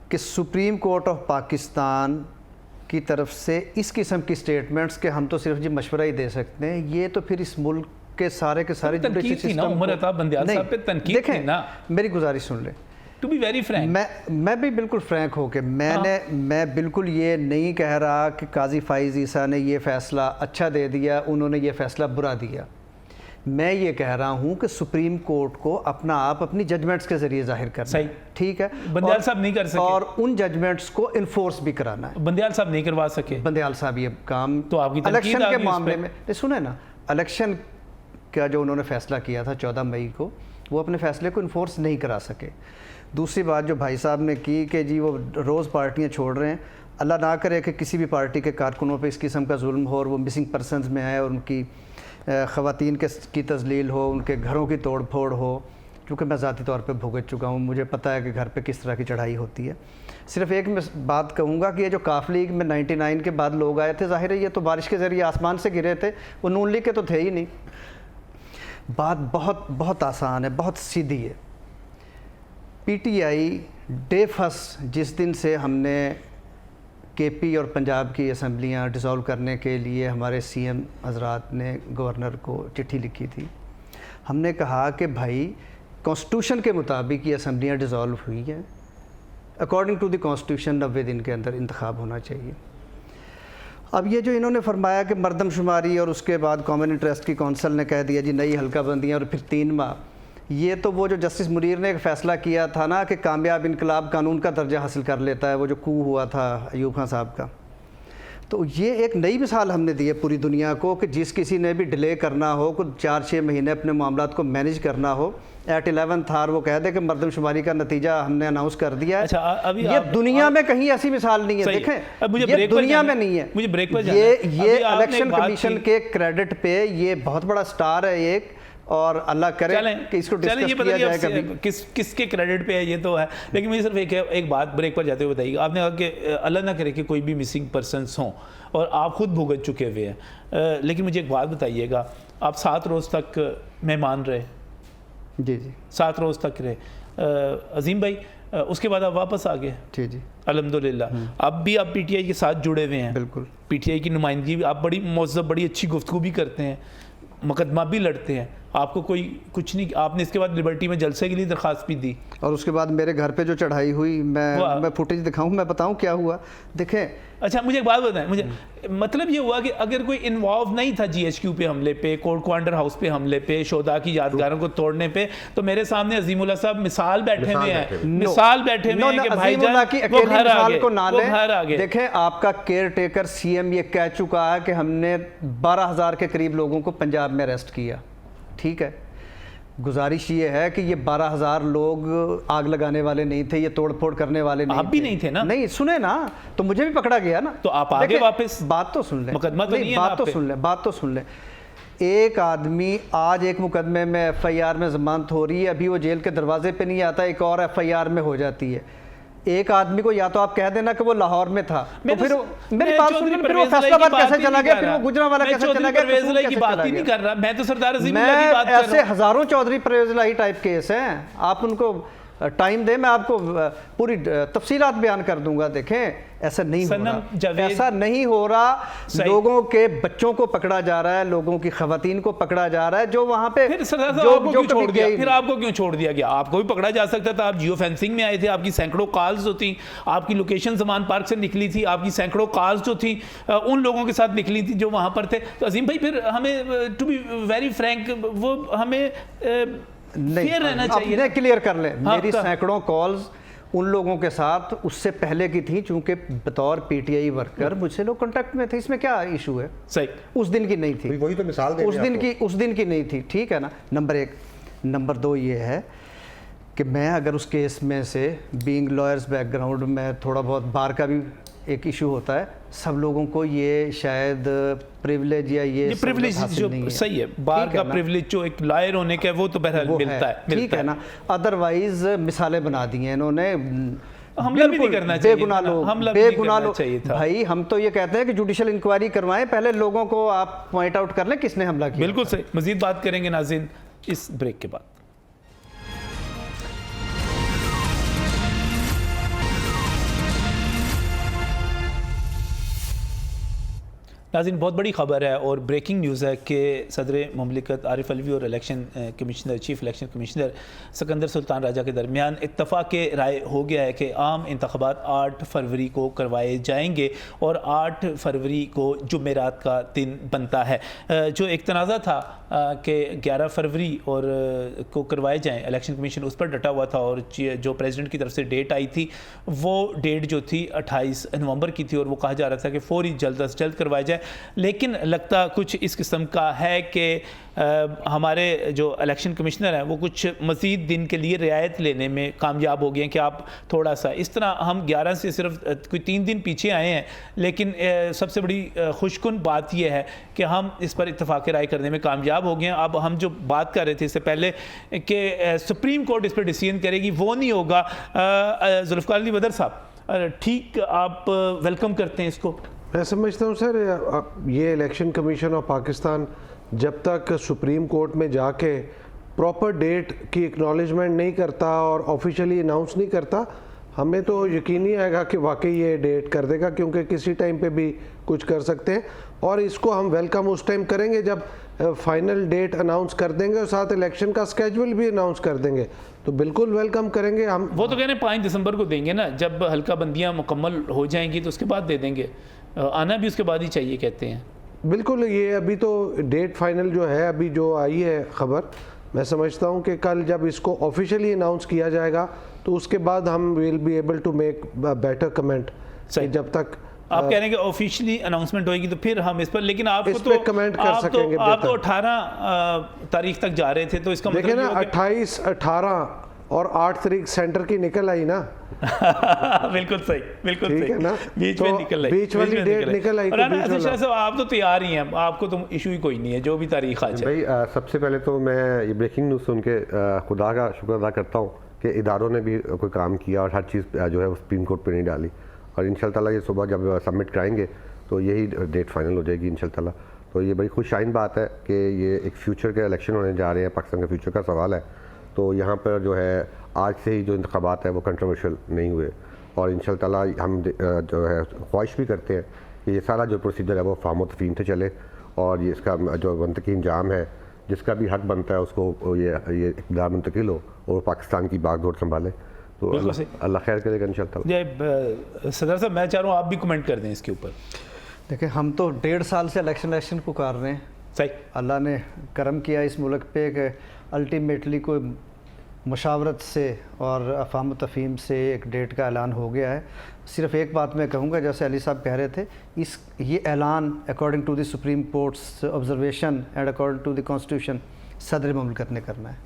کہ سپریم کورٹ آف پاکستان کی طرف سے اس قسم کی سٹیٹمنٹس کہ ہم تو صرف جی مشورہ ہی دے سکتے ہیں, یہ تو پھر اس ملک کے سارے تنقید تھی نا عمر عطا بندیال صاحب پہ, تنقید تھی نا. میری گزارش سن لیں, ٹو بی ویری فرینک, میں بھی بالکل فرینک ہو کے میں بالکل یہ نہیں کہہ رہا کہ قاضی فائز عیسیٰ نے یہ فیصلہ اچھا دے دیا, انہوں نے یہ فیصلہ برا دیا. میں یہ کہہ رہا ہوں کہ سپریم کورٹ کو اپنا آپ اپنی ججمنٹس کے ذریعے ظاہر کرنا ہے, ٹھیک ہے, بندیال صاحب نہیں کر سکے, اور ان ججمنٹس کو انفورس بھی کرانا ہے. بندیال صاحب نہیں کروا سکے, بندیال صاحب یہ کام تو آپ کی الیکشن کے معاملے میں سنیں نا, الیکشن کا جو انہوں نے فیصلہ کیا تھا 14 مئی کو, وہ اپنے فیصلے کو انفورس نہیں کرا سکے. دوسری بات جو بھائی صاحب نے کی کہ جی وہ روز پارٹیاں چھوڑ رہے ہیں, اللہ نہ کرے کہ کسی بھی پارٹی کے کارکنوں پہ اس قسم کا ظلم ہو اور وہ مسنگ پرسنز میں آئے اور ان کی خواتین کی تذلیل ہو, ان کے گھروں کی توڑ پھوڑ ہو, کیونکہ میں ذاتی طور پہ بھگت چکا ہوں, مجھے پتہ ہے کہ گھر پہ کس طرح کی چڑھائی ہوتی ہے. صرف ایک میں بات کہوں گا کہ یہ جو کاف لیگ میں 99 کے بعد لوگ آئے تھے, ظاہر ہے یہ تو بارش کے ذریعے آسمان سے گرے تھے, وہ نون لیگ کے تو تھے ہی نہیں. بات بہت آسان ہے, بہت سیدھی ہے. پی ٹی آئی ڈے فرسٹ جس دن سے ہم نے کے پی اور پنجاب کی اسمبلیاں ڈیزالو کرنے کے لیے ہمارے سی ایم حضرات نے گورنر کو چٹھی لکھی تھی, ہم نے کہا کہ بھائی کانسٹیٹیوشن کے مطابق یہ اسمبلیاں ڈیزالو ہوئی ہیں, اکارڈنگ ٹو دی کانسٹیٹیوشن 90 دن کے اندر انتخاب ہونا چاہیے. اب یہ جو انہوں نے فرمایا کہ مردم شماری اور اس کے بعد کامن انٹرسٹ کی کونسل نے کہہ دیا جی نئی حلقہ بندیاں اور پھر 3 ماہ, یہ تو وہ جو جسٹس منیر نے ایک فیصلہ کیا تھا نا کہ کامیاب انقلاب قانون کا درجہ حاصل کر لیتا ہے, وہ جو کو ہوا تھا ایوب خان صاحب کا. تو یہ ایک نئی مثال ہم نے دی ہے پوری دنیا کو کہ جس کسی نے بھی ڈیلے کرنا ہو, کچھ 4-6 مہینے اپنے معاملات کو مینیج کرنا ہو, ایٹ 11th آر وہ کہہ دے کہ مردم شماری کا نتیجہ ہم نے اناؤنس کر دیا ہے. یہ دنیا میں کہیں ایسی مثال نہیں ہے, دیکھیں یہ دنیا میں نہیں ہے. یہ الیکشن کمیشن کے کریڈٹ پہ یہ بہت بڑا سٹار ہے ایک, اور اللہ کرے کہ اس کو ڈسکس کیا جائے کبھی. کس کے کریڈٹ پہ ہے یہ تو ہے, لیکن مجھے صرف ایک بات بریک پر جاتے ہوئے بتائیے. آپ نے کہا کہ اللہ نہ کرے کہ کوئی بھی مسنگ پرسنس ہوں اور آپ خود بھگت چکے ہوئے ہیں, لیکن مجھے ایک بات بتائیے گا, آپ 7 روز تک مہمان رہے, جی 7 روز تک رہے عظیم بھائی, اس کے بعد آپ واپس آ گئے. جی الحمدللہ. اب بھی آپ پی ٹی آئی کے ساتھ جڑے ہوئے ہیں, بالکل پی ٹی آئی کی نمائندگی بھی, آپ بڑی مہذب بڑی اچھی گفتگو بھی کرتے ہیں, مقدمہ بھی لڑتے ہیں, آپ کو کوئی کچھ نہیں, آپ نے اس کے بعد لبرٹی میں جلسے کے لیے درخواست بھی دی, اور اس کے بعد میرے گھر پہ جو چڑھائی ہوئی, میں فوٹیج دکھاؤں, میں بتاؤں کیا ہوا. دیکھیں اچھا مجھے ایک بات بتائیں, مجھے مطلب یہ ہوا کہ اگر کوئی انوالو نہیں تھا جی ایچ کیو پہ حملے پہ, کورٹ کوانڈر ہاؤس پہ حملے پہ, شہداء کی یادگاروں کو توڑنے پہ, تو میرے سامنے عظیم اللہ صاحب مثال بیٹھے ہوئے ہیں کہ بھائی جان وہ گھر آ گئے. دیکھیں آپ کا کیئر ٹیکر سی ایم یہ کہہ چکا ہے کہ ہم نے 12,000 کے قریب لوگوں کو پنجاب میں اریسٹ کیا, ٹھیک ہے. گزارش یہ ہے کہ یہ 12,000 لوگ آگ لگانے والے نہیں تھے, یہ توڑ پھوڑ کرنے والے نہیں تھے. آپ بھی نہیں تھے نا, نہیں سنیں نا, تو مجھے بھی پکڑا گیا نا, تو آپ آگے واپس. بات تو سن لیں, مقدمہ تو نہیں ہے, بات تو سن لیں. ایک آدمی آج ایک مقدمے میں ایف آئی آر میں ضمانت ہو رہی ہے, ابھی وہ جیل کے دروازے پہ نہیں آتا, ایک اور ایف آئی آر میں ہو جاتی ہے. ایک آدمی کو یا تو آپ کہہ دینا کہ وہ لاہور میں تھا, تو پھر میری بات سن, پھر وہ فیصلہ آباد کیسے چلا گیا, پھر وہ گجرانوالہ کیسے چلا گیا, پرویز الہی کی بات ہی نہیں کر رہا, میں تو سردار عظیم اللہ کی بات کر رہا ہوں. ایسے ہزاروں چودھری پرویز الہی ٹائپ کیس ہیں, آپ ان کو ٹائم دیں, میں آپ کو پوری تفصیلات بیان کر دوں گا. دیکھیں ایسا نہیں ہو رہا, ایسا نہیں ہو رہا. لوگوں کے بچوں کو پکڑا جا رہا ہے, لوگوں کی خواتین کو پکڑا جا رہا ہے, جو وہاں پہ پھر آپ کو کیوں چھوڑ دیا گیا. آپ کو بھی پکڑا جا سکتا تھا, آپ جیو فینسنگ میں آئے تھے, آپ کی سینکڑوں کالز ہوتی, آپ کی لوکیشن زمان پارک سے نکلی تھی, آپ کی سینکڑوں کالز جو تھی ان لوگوں کے ساتھ نکلی تھی جو وہاں پر تھے. تو عظیم بھائی پھر ہمیں ٹو بی ویری فرینک, وہ ہمیں نہیں کلیئر کر لیں, میری سینکڑوں کالز ان لوگوں کے ساتھ اس سے پہلے کی تھی, چونکہ بطور پی ٹی آئی ورکر مجھ سے لوگ کنٹیکٹ میں تھے, اس میں کیا ایشو ہے. صحیح, اس دن کی نہیں تھی, وہی تو مثال دے اس دن کی نہیں تھی, ٹھیک ہے نا. نمبر 1. نمبر 2 یہ ہے کہ میں اگر اس کیس میں سے بینگ لائرز بیک گراؤنڈ میں تھوڑا بہت بار کا بھی ایک ایشو ہوتا ہے, سب لوگوں کو یہ شاید پریولیج یا یہ پریولیج جو صحیح ہے, بار کا پریولیج جو ایک لائر ہونے کا ہے وہ تو بہرحال ملتا ہے, ٹھیک ہے نا. ادروائز مثالیں بنا دی ہیں انہوں نے, حملہ بھی نہیں کرنا چاہیے, بے گناہ لوگ. بھائی ہم تو یہ کہتے ہیں کہ جوڈیشل انکوائری کروائیں, پہلے لوگوں کو آپ پوائنٹ آؤٹ کر لیں کس نے حملہ کیا. بالکل صحیح. مزید بات کریں گے ناظرین اس بریک کے بعد. ناظرین بہت بڑی خبر ہے اور بریکنگ نیوز ہے کہ صدر مملکت عارف علوی اور election commissioner chief election commissioner Sikandar Sultan Raja کے درمیان اتفاق رائے ہو گیا ہے کہ عام انتخابات 8 فروری کو کروائے جائیں گے اور 8 فروری کو جمعرات کا دن بنتا ہے. جو ایک تنازع تھا کہ 11 فروری اور کو کروائے جائیں, الیکشن کمیشن اس پر ڈٹا ہوا تھا اور جو پریزیڈنٹ کی طرف سے ڈیٹ آئی تھی وہ ڈیٹ جو تھی 28 نومبر کی تھی اور وہ کہا جا رہا تھا کہ فوری جلد از جلد کروائے جائے. لیکن لگتا کچھ اس قسم کا ہے کہ ہمارے جو الیکشن کمشنر ہیں وہ کچھ مزید دن کے لیے رعایت لینے میں کامیاب ہو گئے ہیں کہ آپ تھوڑا سا اس طرح ہم 11 سے صرف کوئی 3 دن پیچھے آئے ہیں. لیکن سب سے بڑی خوش کن بات یہ ہے کہ ہم اس پر اتفاق رائے کرنے میں کامیاب ہو گئے ہیں. اب ہم جو بات کر رہے تھے اس سے پہلے کہ سپریم کورٹ اس پر ڈیسیژن کرے گی, وہ نہیں ہوگا. ذوالفقار علی بدر صاحب ٹھیک آپ ویلکم کرتے ہیں اس کو؟ میں سمجھتا ہوں سر یہ الیکشن کمیشن آف پاکستان جب تک سپریم کورٹ میں جا کے پراپر ڈیٹ کی اکنالجمنٹ نہیں کرتا اور آفیشلی اناؤنس نہیں کرتا, ہمیں تو یقین نہیں آئے گا کہ واقعی یہ ڈیٹ کر دے گا, کیونکہ کسی ٹائم پہ بھی کچھ کر سکتے ہیں. اور اس کو ہم ویلکم اس ٹائم کریں گے جب فائنل ڈیٹ اناؤنس کر دیں گے اور ساتھ الیکشن کا سکیجول بھی اناؤنس کر دیں گے, تو بالکل ویلکم کریں گے ہم. وہ تو کہہ رہے ہیں 5 دسمبر کو دیں گے نا, جب حلقہ بندیاں مکمل ہو جائیں گی تو اس کے بعد دے دیں گے, آنا بھی اس کے بعد ہی چاہیے کہتے ہیں. بالکل, یہ ابھی تو ڈیٹ فائنل جو ہے ابھی جو آئی ہے خبر, میں سمجھتا ہوں کہ کل جب اس کو آفیشلی اناؤنس کیا جائے گا تو اس کے بعد ہم will be able to make better comment. جب تک آپ کہہ رہے ہیں کہ آفیشلی اناؤنسمنٹ ہوئے گی تو پھر ہم اس پر, لیکن آپ اس پہ کمنٹ کر سکیں گے. آپ تو 18 تاریخ تک جا رہے تھے, تو اس کا مطلب دیکھیں نا 28, 18 اور 8 تاریخ سینٹر کی نکل آئی نا. بالکل صحیح, بالکل صحیح, بیچ میں نکل آئی, بیچ والی ڈیٹ نکل آئی. شاہ صاحب آپ تو تیار ہی ہیں, آپ کو تو ایشو ہی کوئی نہیں ہے جو بھی تاریخ آ جائے. بھائی سب سے پہلے تو میں یہ بریکنگ نیوز سن کے خدا کا شکر ادا کرتا ہوں کہ اداروں نے بھی کوئی کام کیا اور ہر چیز جو ہے وہ سپریم کورٹ پہ نہیں ڈالی, اور ان شاء اللہ تعالیٰ یہ صبح جب سبمٹ کرائیں گے تو یہی ڈیٹ فائنل ہو جائے گی ان شاء اللہ تعالیٰ. تو یہ بڑی خوش آئند بات ہے کہ یہ ایک فیوچر کے الیکشن ہونے جا رہے ہیں, پاکستان کا فیوچر کا سوال ہے. تو یہاں پر جو ہے آج سے ہی جو انتخابات ہیں وہ کنٹروورشل نہیں ہوئے, اور ان شاء اللہ تعالیٰ ہم جو ہے خواہش بھی کرتے ہیں کہ یہ سارا جو پروسیجر ہے وہ فہم و تفہیم سے چلے, اور یہ اس کا جو منطقی انجام ہے جس کا بھی حق بنتا ہے اس کو یہ اقتدار منتقل ہو اور پاکستان کی باغ ڈور سنبھالے. تو اللہ خیر کرے گا ان شاء اللہ. صدر صاحب میں چاہ رہا ہوں آپ بھی کمنٹ کر دیں اس کے اوپر. دیکھیں ہم تو 1.5 سال سے الیکشن پکار رہے ہیں. صحیح, اللہ نے کرم کیا اس ملک پہ کہ الٹیمیٹلی کوئی مشاورت سے اور افہام و تفہیم سے ایک ڈیٹ کا اعلان ہو گیا ہے. صرف ایک بات میں کہوں گا, جیسے علی صاحب کہہ رہے تھے, یہ اعلان according to the Supreme Court's observation and according to the constitution صدر مملکت نے کرنا ہے.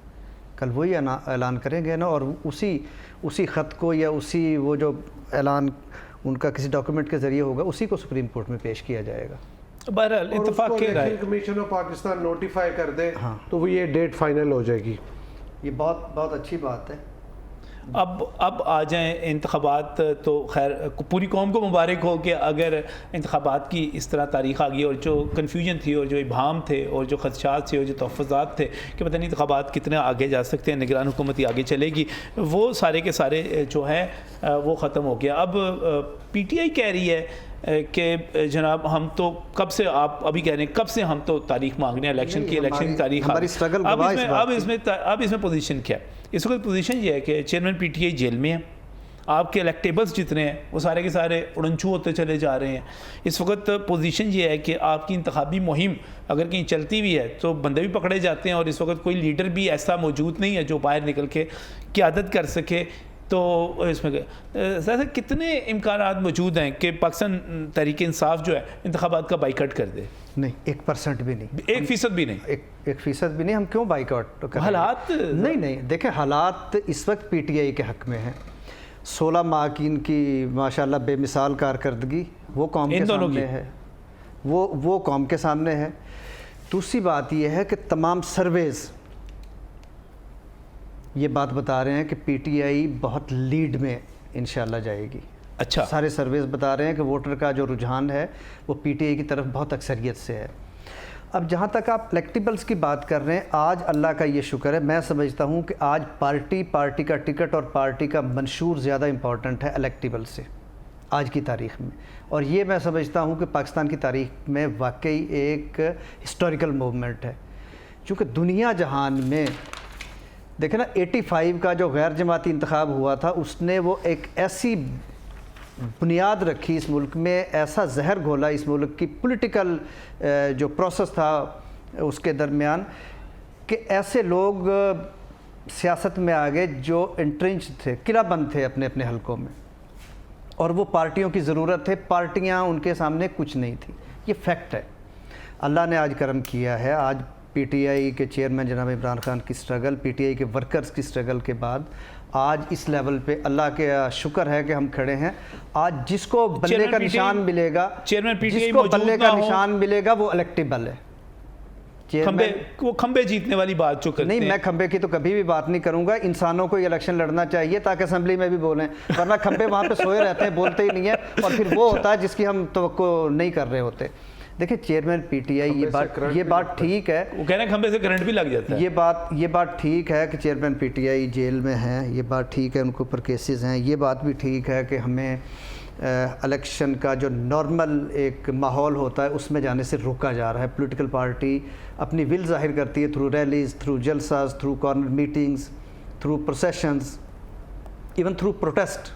کل وہی اعلان کریں گے نا, اور اسی خط کو یا اسی وہ جو اعلان ان کا کسی ڈاکیومنٹ کے ذریعے ہوگا اسی کو سپریم کورٹ میں پیش کیا جائے گا. بہرحال اتفاق کے رائے کمیشن آف پاکستان نوٹیفائی کر دے تو وہ یہ ڈیٹ فائنل ہو جائے گی. یہ بہت اچھی بات ہے. اب آ جائیں انتخابات, تو خیر پوری قوم کو مبارک ہو کہ اگر انتخابات کی اس طرح تاریخ آ گئی, اور جو کنفیوژن تھی اور جو ابہام تھے اور جو خدشات تھے اور جو تحفظات تھے کہ پتہ نہیں انتخابات کتنے آگے جا سکتے ہیں, نگران حکومت ہی آگے چلے گی, وہ سارے کے سارے جو ہیں وہ ختم ہو گیا. اب پی ٹی آئی کہہ رہی ہے کہ جناب ہم تو کب سے, آپ ابھی کہہ رہے ہیں کب سے ہم تو تاریخ مانگ رہے ہیں الیکشن کی تاریخ. اب اس میں پوزیشن کیا ہے؟ اس وقت پوزیشن یہ ہے کہ چیئرمین پی ٹی آئی جیل میں ہیں, آپ کے الیکٹیبلز جتنے ہیں وہ سارے کے سارے اڑنچو ہوتے چلے جا رہے ہیں. اس وقت پوزیشن یہ ہے کہ آپ کی انتخابی مہم اگر کہیں چلتی بھی ہے تو بندے بھی پکڑے جاتے ہیں, اور اس وقت کوئی لیڈر بھی ایسا موجود نہیں ہے جو باہر نکل کے قیادت کر سکے. تو اس میں سر کتنے امکانات موجود ہیں کہ پاکستان تحریک انصاف جو ہے انتخابات کا بائیکاٹ کر دے؟ نہیں، 1% بھی نہیں، 1% بھی نہیں، 1% بھی نہیں. ہم کیوں بائیکاٹ کریں؟ حالات نہیں دیکھیں، حالات اس وقت پی ٹی آئی کے حق میں ہیں. 16 ماہ کی ان کی ماشاءاللہ بے مثال کارکردگی وہ قوم کے سامنے ہے، وہ قوم کے سامنے ہے. دوسری بات یہ ہے کہ تمام سرویز یہ بات بتا رہے ہیں کہ پی ٹی آئی بہت لیڈ میں انشاءاللہ جائے گی. اچھا، سارے سرویز بتا رہے ہیں کہ ووٹر کا جو رجحان ہے وہ پی ٹی آئی کی طرف بہت اکثریت سے ہے. اب جہاں تک آپ الیکٹیبلز کی بات کر رہے ہیں، آج اللہ کا یہ شکر ہے، میں سمجھتا ہوں کہ آج پارٹی کا ٹکٹ اور پارٹی کا منشور زیادہ امپورٹنٹ ہے الیکٹیبل سے آج کی تاریخ میں. اور یہ میں سمجھتا ہوں کہ پاکستان کی تاریخ میں واقعی ایک ہسٹوریکل موومنٹ ہے. چونکہ دنیا جہان میں دیکھیں نا، 85 کا جو غیر جماعتی انتخاب ہوا تھا، اس نے وہ ایک ایسی بنیاد رکھی اس ملک میں، ایسا زہر گھولا اس ملک کی پولیٹیکل جو پروسیس تھا اس کے درمیان، کہ ایسے لوگ سیاست میں آگے جو انٹرنچ تھے، قلعہ بند تھے اپنے اپنے حلقوں میں، اور وہ پارٹیوں کی ضرورت ہے. پارٹیاں ان کے سامنے کچھ نہیں تھی. یہ فیکٹ ہے. اللہ نے آج کرم کیا ہے. آج پی ٹی آئی کے چیئرمین جناب عمران خان کی سٹرگل، پی ٹی آئی کے ورکرز کی سٹرگل کے بعد آج اس لیول پہ اللہ کے شکر ہے کہ ہم کھڑے ہیں. آج جس کو بلے کا نشان ملے گا، جس کو بلے کا نشان ملے گا وہ الیکٹیبل ہے. وہ کھمبے جیتنے والی بات جو کرتے ہیں. نہیں، میں کھمبے کی تو کبھی بھی بات نہیں کروں گا. انسانوں کو یہ الیکشن لڑنا چاہیے تاکہ اسمبلی میں بھی بولیں، ورنہ کھمبے وہاں پہ سوئے رہتے ہیں، بولتے ہی نہیں ہیں. اور پھر وہ ہوتا ہے جس کی ہم توقع نہیں کر رہے ہوتے. دیکھیں چیئرمین پی ٹی آئی، یہ بات ٹھیک ہے، وہ کہہ رہے ہیں کھمبے سے کرنٹ بھی لگ جاتا ہے. یہ بات ٹھیک ہے کہ چیئرمین پی ٹی آئی جیل میں ہیں، یہ بات ٹھیک ہے، ان کے اوپر کیسز ہیں. یہ بات بھی ٹھیک ہے کہ ہمیں الیکشن کا جو نارمل ایک ماحول ہوتا ہے اس میں جانے سے روکا جا رہا ہے. پولیٹیکل پارٹی اپنی ول ظاہر کرتی ہے تھرو ریلیز، تھرو جلساز، through corner meetings, through processions, even through protest.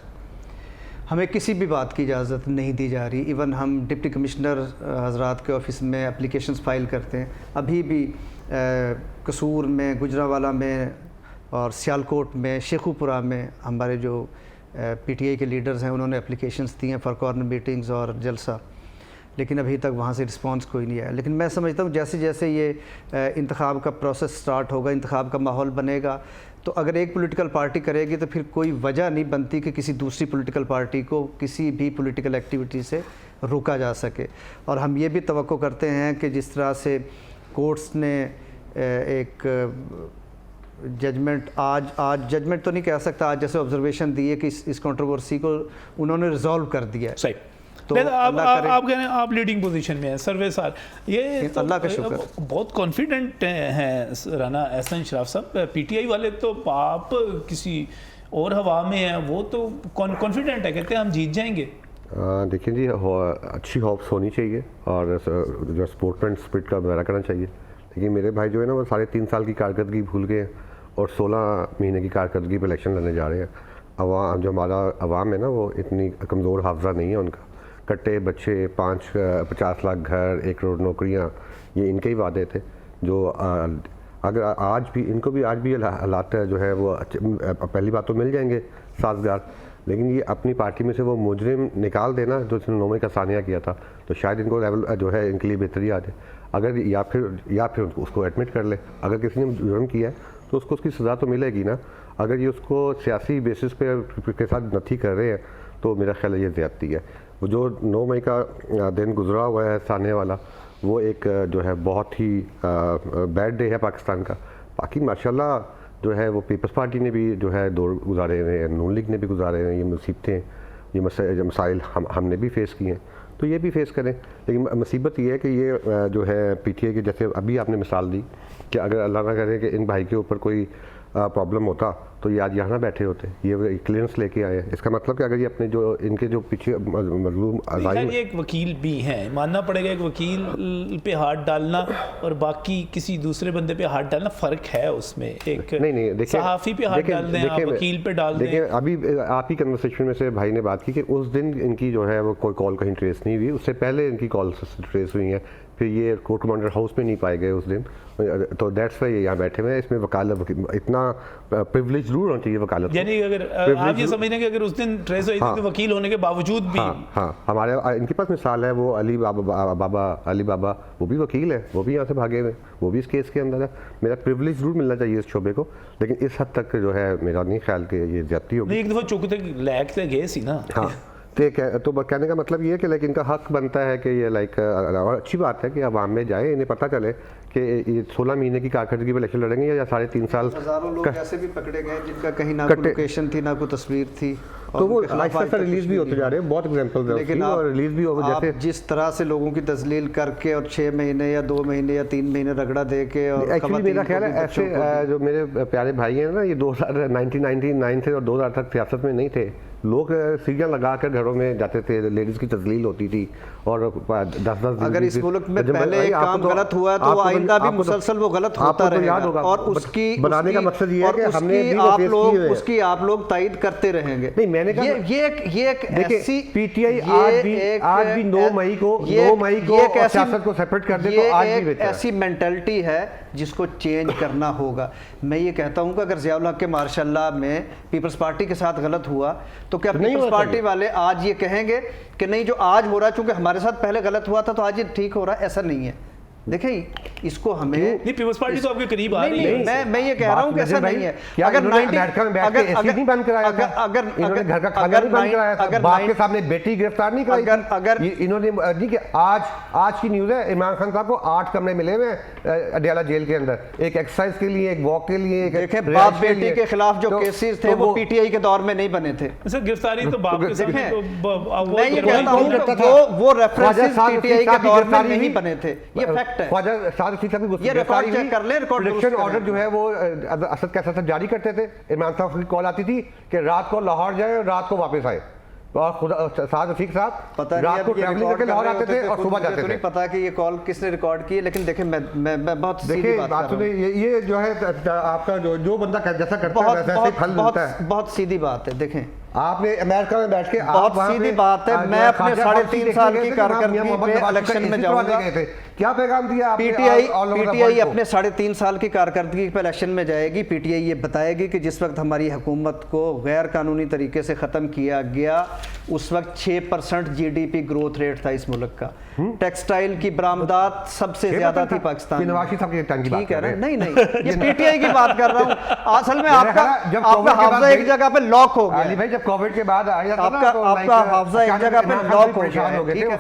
ہمیں کسی بھی بات کی اجازت نہیں دی جا رہی. ایون ہم ڈپٹی کمشنر حضرات کے آفس میں اپلیکیشنز فائل کرتے ہیں. ابھی بھی قصور میں، گجرانوالہ میں اور سیالکوٹ میں، شیخوپورہ میں ہمارے جو پی ٹی آئی کے لیڈرز ہیں انہوں نے اپلیکیشنز دی ہیں فار کارنر میٹنگز اور جلسہ، لیکن ابھی تک وہاں سے رسپانس کوئی نہیں آیا. لیکن میں سمجھتا ہوں جیسے جیسے یہ انتخاب کا پروسیس سٹارٹ ہوگا، انتخاب کا ماحول بنے گا، تو اگر ایک پولیٹیکل پارٹی کرے گی تو پھر کوئی وجہ نہیں بنتی کہ کسی دوسری پولیٹیکل پارٹی کو کسی بھی پولیٹیکل ایکٹیویٹی سے روکا جا سکے. اور ہم یہ بھی توقع کرتے ہیں کہ جس طرح سے کورٹس نے ایک ججمنٹ آج ججمنٹ تو نہیں کہہ سکتا، آج جیسے آبزرویشن دی ہے کہ اس کنٹروورسی کو انہوں نے ریزالو کر دیا ہے. صحیح. تو آپ کہہ رہے ہیں آپ لیڈنگ پوزیشن میں ہیں، سروے سال یہ اللہ کا شکر، بہت کانفیڈنٹ ہیں رانا احسن اشراف صاحب. پی ٹی آئی والے تو آپ کسی اور ہوا میں ہیں، وہ تو کانفیڈنٹ ہے، کہتے ہیں ہم جیت جائیں گے. دیکھیں جی، اچھی ہوپس ہونی چاہیے اور جو سپورٹ مین اسپرٹ کا مظاہرہ کرنا چاہیے. لیکن میرے بھائی جو ہے نا وہ 3.5 سال کی کارکردگی بھول گئے اور 16 مہینے کی کارکردگی پہ الیکشن لڑنے جا رہے ہیں. جو ہمارا عوام ہے نا وہ اتنی کمزور حافظہ نہیں ہے ان کا. کٹے بچے، 50 لاکھ گھر، 1 کروڑ نوکریاں، یہ ان کے ہی وعدے تھے جو اگر آج بھی ان کو بھی آج بھی حالات جو ہے وہ پہلی بات تو مل جائیں گے سازگار، لیکن یہ اپنی پارٹی میں سے وہ مجرم نکال دینا جو اس نے 9 مئی کا ثانیہ کیا تھا، تو شاید ان کو لیول جو ہے ان کے لیے بہتری آ جائے. اگر یا پھر اس کو ایڈمٹ کر لے. اگر کسی نے جرم کیا ہے تو اس کو اس کی سزا تو ملے گی نا. اگر یہ اس کو سیاسی بیسس پہ کے ساتھ نتھی کر رہے ہیں تو میرا خیال ہے یہ زیادتی ہے. وہ جو 9 مئی کا دن گزرا ہوا ہے ثانیہ والا، وہ ایک جو ہے بہت ہی بیڈ ڈے ہے پاکستان کا. باقی ماشاءاللہ جو ہے وہ پیپلز پارٹی نے بھی جو ہے دور گزارے ہیں، نون لیگ نے بھی گزارے ہیں. یہ مصیبتیں، یہ مسائل ہم نے بھی فیس کیے ہیں تو یہ بھی فیس کریں. لیکن مصیبت یہ ہے کہ یہ جو ہے پی ٹی آئی کے جیسے ابھی آپ نے مثال دی کہ اگر اللہ نہ کرے کہ ان بھائی کے اوپر کوئی پرابلم ہوتا تو یہ آج یہاں بیٹھے ہوتے. یہ کلیئرنس لے کے آئے ہیں. اس کا مطلب کہ اگر یہ اپنے جو ان کے جو پیچھے مظلوم ایک وکیل بھی ہیں، ماننا پڑے گا ایک وکیل پہ ہاتھ ڈالنا اور باقی کسی دوسرے بندے پہ ہاتھ ڈالنا فرق ہے اس میں. ایک نہیں صحافی پہ ہاتھ ڈال دیں، آپ وکیل پہ ڈال دیں. دیکھیں ابھی آپ ہی کنورسیشن میں سے بھائی نے بات کی کہ اس دن ان کی جو ہے وہ کوئی کال کہیں ٹریس نہیں ہوئی، اس سے پہلے ان کی کال ٹریس ہوئی ہیں. پھر یہ کورٹ کمانڈر ہاؤس میں نہیں پائے گئے اس دن, تو دیٹس وائی یہاں بیٹھے ہوئے ہیں. اس میں وکالت اتنا پریولیج ضرور ہونا چاہیے وکالت, یعنی اگر آپ یہ سمجھ رہے ہیں کہ اگر اس دن ٹریس ہوئی تھی تو وکیل ہونے کے باوجود بھی. ہاں ہمارے ان کے پاس مثال ہے, وہ علی بابا وہ بھی وکیل ہے, وہ بھی یہاں سے بھاگے ہوئے, وہ بھی اس کیس کے اندر ہے. میرا پریولیج ضرور ملنا چاہیے اس شعبے کو, لیکن اس حد تک جو ہے میرا نہیں خیال کہ یہ زیادتی ہوگی. ایک دفعہ چکتے لیک سے گئے سی نا. ہاں تو کہنے کا مطلب یہ ہے کہ لائک ان کا حق بنتا ہے کہ یہ لائک, اور اچھی بات ہے کہ عوام میں جائے, انہیں پتہ چلے کہ یہ 16 مہینے کی کارکردگی پہ الیکشن لڑیں گے یا 3.5 سال. ہزاروں لوگ ایسے بھی پکڑے گئے جن کا کہیں نہ کوئی لوکیشن تھی نہ کوئی تصویر تھی, تو وہ لائف سے ریلیز بھی ہوتے جا رہے ہیں. بہت ایگزامپلز ہیں, لیکن ریلیز بھی ہو جاتے. جس طرح سے لوگوں کی تذلیل کر کے اور 6 مہینے یا 2 مہینے یا 3 مہینے رگڑا دے کے, اور ایکچولی میرا خیال ہے ایسے جو میرے پیارے بھائی ہیں نا, یہ 1999 سے اور 2000 تک سیاست میں نہیں تھے. لوگ سیڑھیاں لگا کر گھروں میں جاتے تھے, لیڈیز کی تذلیل ہوتی تھی, اور 10 دن. اگر اس ملک میں پہلے ایک کام غلط ہوا تو آئندہ بھی مسلسل وہ غلط ہوتا رہے گا, اور اس کی بنانے کا مقصد یہ ہے کہ ہم نے اس کی آپ لوگ تائید کرتے رہیں گے. نہیں, میں نے کہا یہ ایک ایسی پی ٹی آئی آج بھی 9 مئی کو سیاست کو سیپریٹ کر دے تو آج بھی بہتر ہے. ایسی مینٹلٹی ہے جس کو چینج کرنا ہوگا. میں یہ کہتا ہوں کہ اگر ضیاء الحق کے ماشاء اللہ میں پیپلز پارٹی کے ساتھ غلط ہوا تو کیا پیپلز پارٹی والے آج یہ کہیں گے کہ نہیں جو آج ہو رہا چونکہ ہمارے ساتھ پہلے غلط ہوا تھا تو آج یہ ٹھیک ہو رہا ہے؟ ایسا نہیں ہے. دیکھیں اس کو ہمیں نہیں, پیپلز پارٹی تو آپ کے قریب آ رہی ہے. میں یہ کہہ رہا ہوں کہ ایسا نہیں ہے. اگر باپ کے سامنے بیٹی گرفتار نہیں کرائی, اگر انہوں نے آج کی نیوز ہے, عمران خان صاحب کو 8 کمرے ملے ہوئے اڈیالہ جیل کے اندر, ایک ایکسرسائز کے لیے, ایک واک کے لیے. دیکھیں باپ بیٹی کے خلاف جو کیسز تھے وہ پی ٹی آئی کے دور میں نہیں بنے تھے. گرفتاری تو باپ کے سامنے, میں یہ کہتا ہوں کہ وہ ریفرنسز پی ٹی آئی کے دور میں نہیں بنے تھے. یہ فیکٹ ہے. یہ ریکارڈ چیک کر لیں. پروٹیکشن آرڈر جو ہے وہ اسد کیسر صاحب جاری کرتے تھے. عمران صاحب کی کال آتی تھی کہ رات کو لاہور جائے اور رات کو واپس آئے, اور سعد رفیق صاحب رات کو ٹریولنگ کر کے لاہور آتے تھے اور صبح جاتے تھے. نہیں پتا کہ یہ کال کس نے ریکارڈ کی ہے, لیکن دیکھیں میں بہت سیدھی بات کر رہا ہوں. یہ جو ہے آپ کا جو بندہ جیسا کرتا ہے ویسا ہی پھل ملتا ہے. بہت سیدھی بات ہے. دیکھیں آپ نے امریکہ میں بیٹھ کے, بہت سیدھی بات ہے, میں اپنے 3.5 سال کی کارکردگی پہ الیکشن میں جاؤں گا. کیا پیغام دیا پی ٹی آئی اپنے 3.5 سال کی کارکردگی پہ الیکشن میں جائے گی. پی ٹی آئی یہ بتائے گی کہ جس وقت ہماری حکومت کو غیر قانونی طریقے سے ختم کیا گیا اس وقت 6% G D P growth rate تھا اس ملک کا. ٹیکسٹائل کی برآمدات سب سے زیادہ تھی پاکستان میں. ٹھیک ہے نا, نہیں یہ پی ٹی آئی کی بات کر رہا ہوں. اصل میں آپ کا حافظہ ایک جگہ پہ لاک ہو گیا. جب کووڈ کے بعد آیا آپ کا حافظہ ایک جگہ پہ لاک ہو گیا.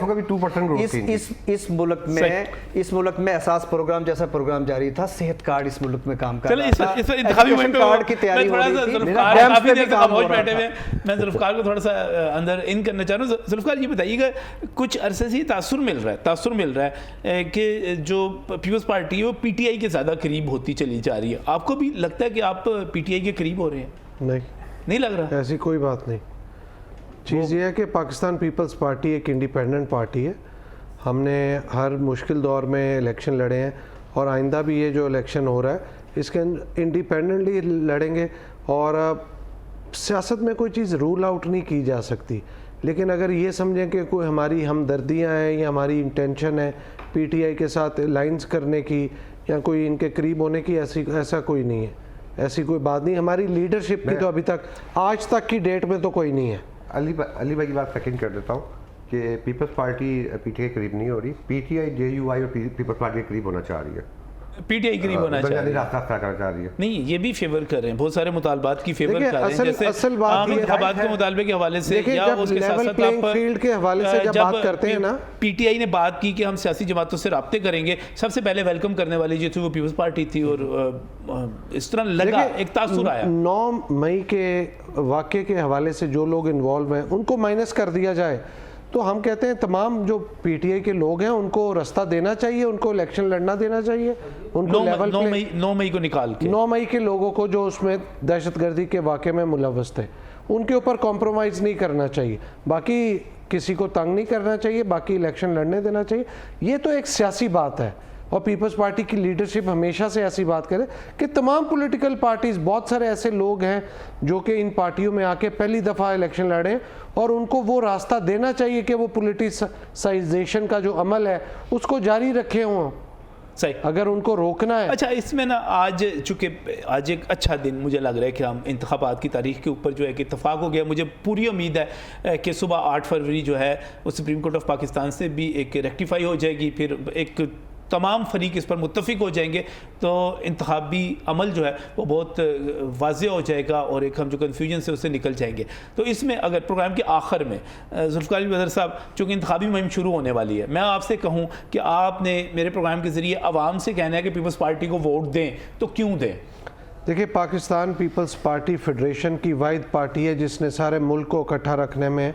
اس ملک میں احساس پروگرام جیسا پروگرام جاری تھا. صحت کارڈ اس ملک میں کام کر رہا تھا. ایجوکیشن کارڈ کی تیاری ہو رہی تھی. میں ذوالفقار کو تھوڑا سا اندر ان کرنا چاہ رہا ہوں. ذوالفقار یہ بتائیے گا, کچھ عرصے سے تاثر مل رہا ہے کہ جو پیپلز پارٹی ہے وہ پی ٹی آئی کے زیادہ قریب ہوتی چلی جا رہی ہے. آپ کو بھی لگتا ہے کہ آپ پی ٹی آئی کے قریب ہو رہے ہیں؟ نہیں لگ رہا. ایسی کوئی بات نہیں. چیز یہ ہے کہ پاکستان پیپلز پارٹی ایک انڈیپینڈنٹ پارٹی ہے. ہم نے ہر مشکل دور میں الیکشن لڑے ہیں, اور آئندہ بھی یہ جو الیکشن ہو رہا ہے اس کے انڈیپینڈنٹلی لڑیں گے. اور سیاست میں کوئی چیز رول آؤٹ نہیں کی جا سکتی, لیکن اگر یہ سمجھیں کہ کوئی ہماری ہمدردیاں ہیں یا ہماری انٹینشن ہے پی ٹی آئی کے ساتھ الائنس کرنے کی یا کوئی ان کے قریب ہونے کی, ایسا کوئی نہیں ہے. ایسی کوئی بات نہیں. ہماری لیڈرشپ کی تو ابھی تک آج تک کی ڈیٹ میں تو کوئی نہیں ہے. علی بھائی کی بات سیکنڈ کر دیتا ہوں کہ پیپلز پارٹی پی ٹی آئی قریب نہیں ہو رہی. پی ٹی آئی جے یو آئی اور پیپلز پارٹی کے قریب ہونا چاہ رہی ہے. پی ٹی آئی قریب ہونا چاہیے. نہیں یہ بھی فیور کر رہے ہیں, بہت سارے مطالبات کی فیور کر رہے ہیں, جیسے عام انتخابات کے مطالبے کے حوالے سے یا اس کے ساتھ ساتھ فیلڈ کے حوالے سے جب بات کرتے ہیں نا, پی ٹی آئی نے بات کی کہ ہم سیاسی جماعتوں سے رابطے کریں گے. سب سے پہلے ویلکم کرنے والی جو تھی وہ پیپلز پارٹی تھی, اور اس طرح لگا ایک تاثر آیا. 9 مئی کے واقعے کے حوالے سے جو لوگ انوالو ہیں ان کو مائنس کر دیا جائے تو ہم کہتے ہیں تمام جو پی ٹی آئی کے لوگ ہیں ان کو رستہ دینا چاہیے, ان کو الیکشن لڑنا دینا چاہیے. ان کو 9 مئی کو نکال کے 9 مئی کے لوگوں کو جو اس میں دہشت گردی کے واقعے میں ملوث تھے ان کے اوپر کمپرومائز نہیں کرنا چاہیے. باقی کسی کو تنگ نہیں کرنا چاہیے, باقی الیکشن لڑنے دینا چاہیے. یہ تو ایک سیاسی بات ہے. اور پیپلز پارٹی کی لیڈرشپ ہمیشہ سے ایسی بات کرے کہ تمام پولیٹیکل پارٹیز، بہت سارے ایسے لوگ ہیں جو کہ ان پارٹیوں میں آ کے پہلی دفعہ الیکشن لڑیں، اور ان کو وہ راستہ دینا چاہیے کہ وہ پولیٹیسائزیشن کا جو عمل ہے اس کو جاری رکھے ہوں صحیح، اگر ان کو روکنا ہے۔ اچھا، اس میں نا آج چونکہ آج ایک اچھا دن مجھے لگ رہا ہے کہ ہم انتخابات کی تاریخ کے اوپر جو ہے کہ اتفاق ہو گیا، مجھے پوری امید ہے کہ صبح 8 فروری جو ہے وہ سپریم کورٹ آف پاکستان سے بھی ایک ریکٹیفائی ہو جائے گی، پھر ایک تمام فریق اس پر متفق ہو جائیں گے تو انتخابی عمل جو ہے وہ بہت واضح ہو جائے گا اور ایک ہم جو کنفیوژن سے اس سے نکل جائیں گے۔ تو اس میں اگر پروگرام کے آخر میں ذوالفقار بدر صاحب، چونکہ انتخابی مہم شروع ہونے والی ہے، میں آپ سے کہوں کہ آپ نے میرے پروگرام کے ذریعے عوام سے کہنا ہے کہ پیپلز پارٹی کو ووٹ دیں، تو کیوں دیں؟ دیکھیں، پاکستان پیپلز پارٹی فیڈریشن کی واحد پارٹی ہے جس نے سارے ملک کو اکٹھا رکھنے میں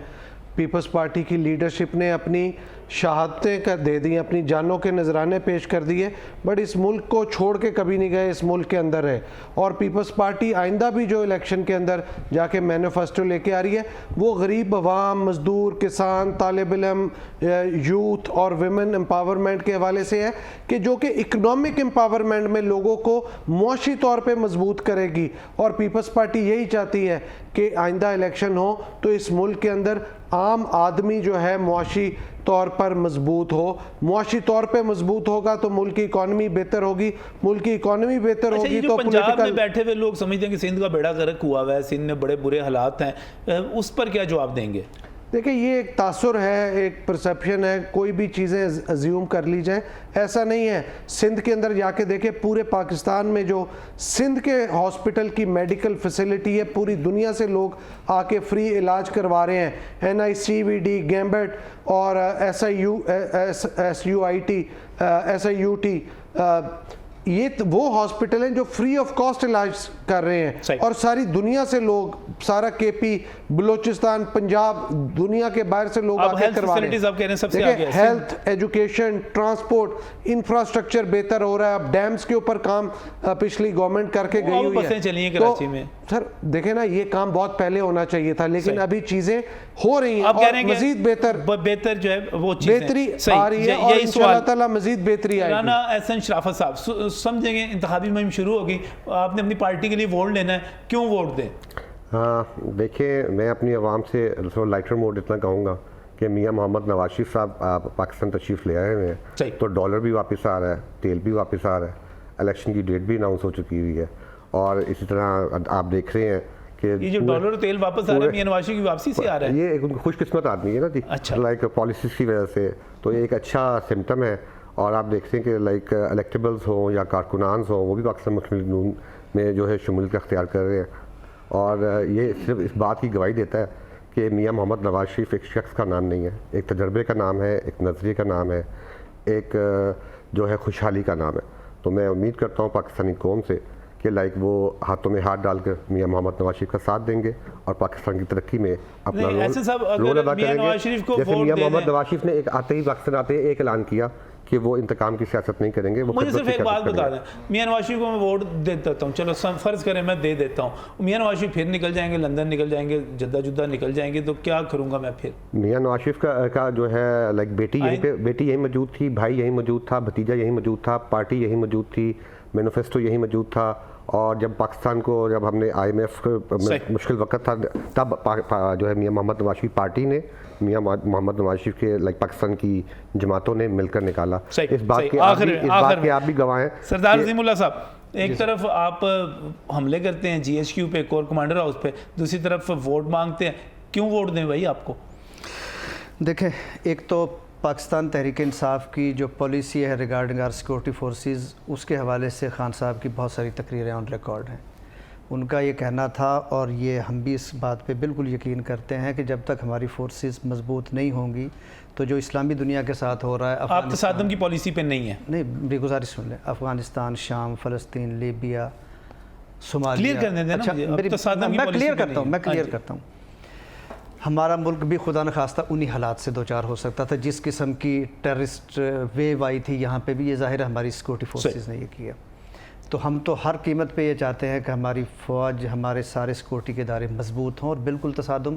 پیپلز پارٹی کی لیڈرشپ نے اپنی شہادتیں کر دے دی، اپنی جانوں کے نذرانے پیش کر دیے، بٹ اس ملک کو چھوڑ کے کبھی نہیں گئے، اس ملک کے اندر ہے۔ اور پیپلز پارٹی آئندہ بھی جو الیکشن کے اندر جا کے مینیفیسٹو لے کے آ رہی ہے وہ غریب عوام، مزدور، کسان، طالب علم، یوتھ اور ویمن امپاورمنٹ کے حوالے سے ہے کہ جو کہ اکنامک امپاورمنٹ میں لوگوں کو معاشی طور پہ مضبوط کرے گی۔ اور پیپلز پارٹی یہی چاہتی ہے کہ آئندہ الیکشن ہو تو اس ملک کے اندر عام آدمی جو ہے معاشی طور پر مضبوط ہو، معاشی طور پہ مضبوط ہوگا تو ملک کی اکانومی بہتر ہوگی، ملک کی اکانومی بہتر ہوگی تو پنجاب میں بیٹھے ہوئے لوگ سمجھتے ہیں کہ سندھ کا بیڑا غرق ہوا ہوا ہے، سندھ میں بڑے برے حالات ہیں، اس پر کیا جواب دیں گے؟ دیکھیں، یہ ایک تاثر ہے، ایک پرسیپشن ہے، کوئی بھی چیزیں ازیوم کر لی جائیں، ایسا نہیں ہے۔ سندھ کے اندر جا کے دیکھیں، پورے پاکستان میں جو سندھ کے ہاسپٹل کی میڈیکل فیسلٹی ہے، پوری دنیا سے لوگ آ کے فری علاج کروا رہے ہیں۔ NICVD، گیمبٹ اور SIUT، یہ وہ ہاسپٹل ہیں جو فری آف کاسٹ علاج کر رہے ہیں، اور ساری دنیا سے لوگ، سارا KP، بلوچستان، پنجاب، دنیا کے باہر سے لوگ آ کے کروا رہے ہیں۔ ہیلتھ، ایجوکیشن، ٹرانسپورٹ، انفراسٹرکچر بہتر ہو رہا ہے۔ اب ڈیمز کے اوپر کام پچھلی گورنمنٹ کر کے گئی ہوئی ہے۔ کراچی میں سر دیکھیں نا، یہ کام بہت پہلے ہونا چاہیے تھا، لیکن ابھی چیزیں ہو رہی ہیں اور مزید بہتر جو ہے وہ بہتری آ رہی ہے، اور انشاءاللہ تعالیٰ مزید بہتری آئے گی۔ رانا احسن شرافت صاحب، سمجھیں گے انتخابی مہم شروع ہوگی، آپ نے اپنی پارٹی کے لیے ووٹ لینا ہے، کیوں ووٹ دیں؟ دیکھیں، میں اپنی عوام سے لائٹر موڈ اتنا کہوں گا کہ میاں محمد نواز شریف صاحب پاکستان تشریف لے آئے ہوئے ہیں، تو ڈالر بھی واپس آ رہا ہے، تیل بھی واپس آ رہا ہے، الیکشن کی ڈیٹ بھی اناؤنس ہو چکی ہوئی ہے، اور اسی طرح آپ دیکھ رہے ہیں کہ یہ جو ڈالر اور تیل واپس آ رہا ہے میاں نواز شریف کی واپسی سے آ رہا ہے، یہ ایک خوش قسمت آدمی ہے نا جی، لائک پالیسیز کی وجہ سے، تو یہ ایک اچھا سمٹم ہے۔ اور آپ دیکھتے ہیں کہ لائک الیکٹیبلز ہوں یا کارکنانز ہوں، وہ بھی پاکستان مسلم نون میں جو ہے شمولیت اختیار کر رہے ہیں، اور یہ صرف اس بات کی گواہی دیتا ہے کہ میاں محمد نواز شریف ایک شخص کا نام نہیں ہے، ایک تجربے کا نام ہے، ایک نظریے کا نام ہے، ایک جو ہے خوشحالی کا نام ہے۔ تو میں امید کرتا ہوں پاکستانی قوم سے کہ لائک وہ ہاتھوں میں ہاتھ ڈال کر میاں محمد نواز شریف کا ساتھ دیں گے اور پاکستان کی ترقی میں اپنا رول ادا کریں گے۔ جیسے میاں محمد نواز شریف نے ایک آتے ہی پاکستان آتے ایک اعلان کیا کہ وہ انتقام کی سیاست نہیں کریں گے، وہ مجھے صرف ایک بات بتا دیں، میاں نواز شریف کو میں ووٹ دے دیتا ہوں، چلو فرض کریں میں دے دیتا ہوں، میاں نواز شریف پھر نکل جائیں گے، لندن نکل جائیں گے، جدہ نکل جائیں گے، تو کیا کروں گا میں پھر؟ میاں نواز شریف کا جو ہے لائک بیٹی یہیں موجود تھی، بھائی یہیں موجود تھا، بھتیجا یہیں موجود تھا، پارٹی یہیں موجود تھی، مینیفیسٹو یہیں موجود تھا، اور جب پاکستان کو جب ہم نے IMF مشکل وقت تھا تب جو ہے میاں محمد نواز شریف پارٹی نے میاں محمد نواز شریف کے لائک پاکستان کی جماعتوں نے مل کر نکالا۔ اس بات کے آپ بھی گواہ ہیں۔ سردار عظیم اللہ صاحب، ایک طرف آپ حملے کرتے ہیں GHQ پہ، کور کمانڈر ہاؤس پہ، دوسری طرف ووٹ مانگتے ہیں، کیوں ووٹ دیں بھائی آپ کو؟ دیکھیں، ایک تو پاکستان تحریک انصاف کی جو پالیسی ہے ریگارڈنگ آر سیکورٹی فورسز، اس کے حوالے سے خان صاحب کی بہت ساری تقریریں آن ریکارڈ ہیں۔ ان کا یہ کہنا تھا، اور یہ ہم بھی اس بات پہ بالکل یقین کرتے ہیں، کہ جب تک ہماری فورسز مضبوط نہیں ہوں گی تو جو اسلامی دنیا کے ساتھ ہو رہا ہے، آپ تصادم کی پالیسی پہ نہیں ہے؟ نہیں، میری گزارش سن لیں، افغانستان، شام، فلسطین، لیبیا، صومالیہ، کلیئر کرنے دینا مجھے، میں کلیئر کرتا ہوں، ہمارا ملک بھی خدا نخواستہ انہی حالات سے دوچار ہو سکتا تھا، جس قسم کی ٹیررسٹ ویو آئی تھی یہاں پہ بھی، یہ ظاہر ہے ہماری سیکورٹی فورسز نے یہ کیا۔ تو ہم تو ہر قیمت پہ یہ چاہتے ہیں کہ ہماری فوج، ہمارے سارے سیکورٹی کے ادارے مضبوط ہوں، اور بالکل تصادم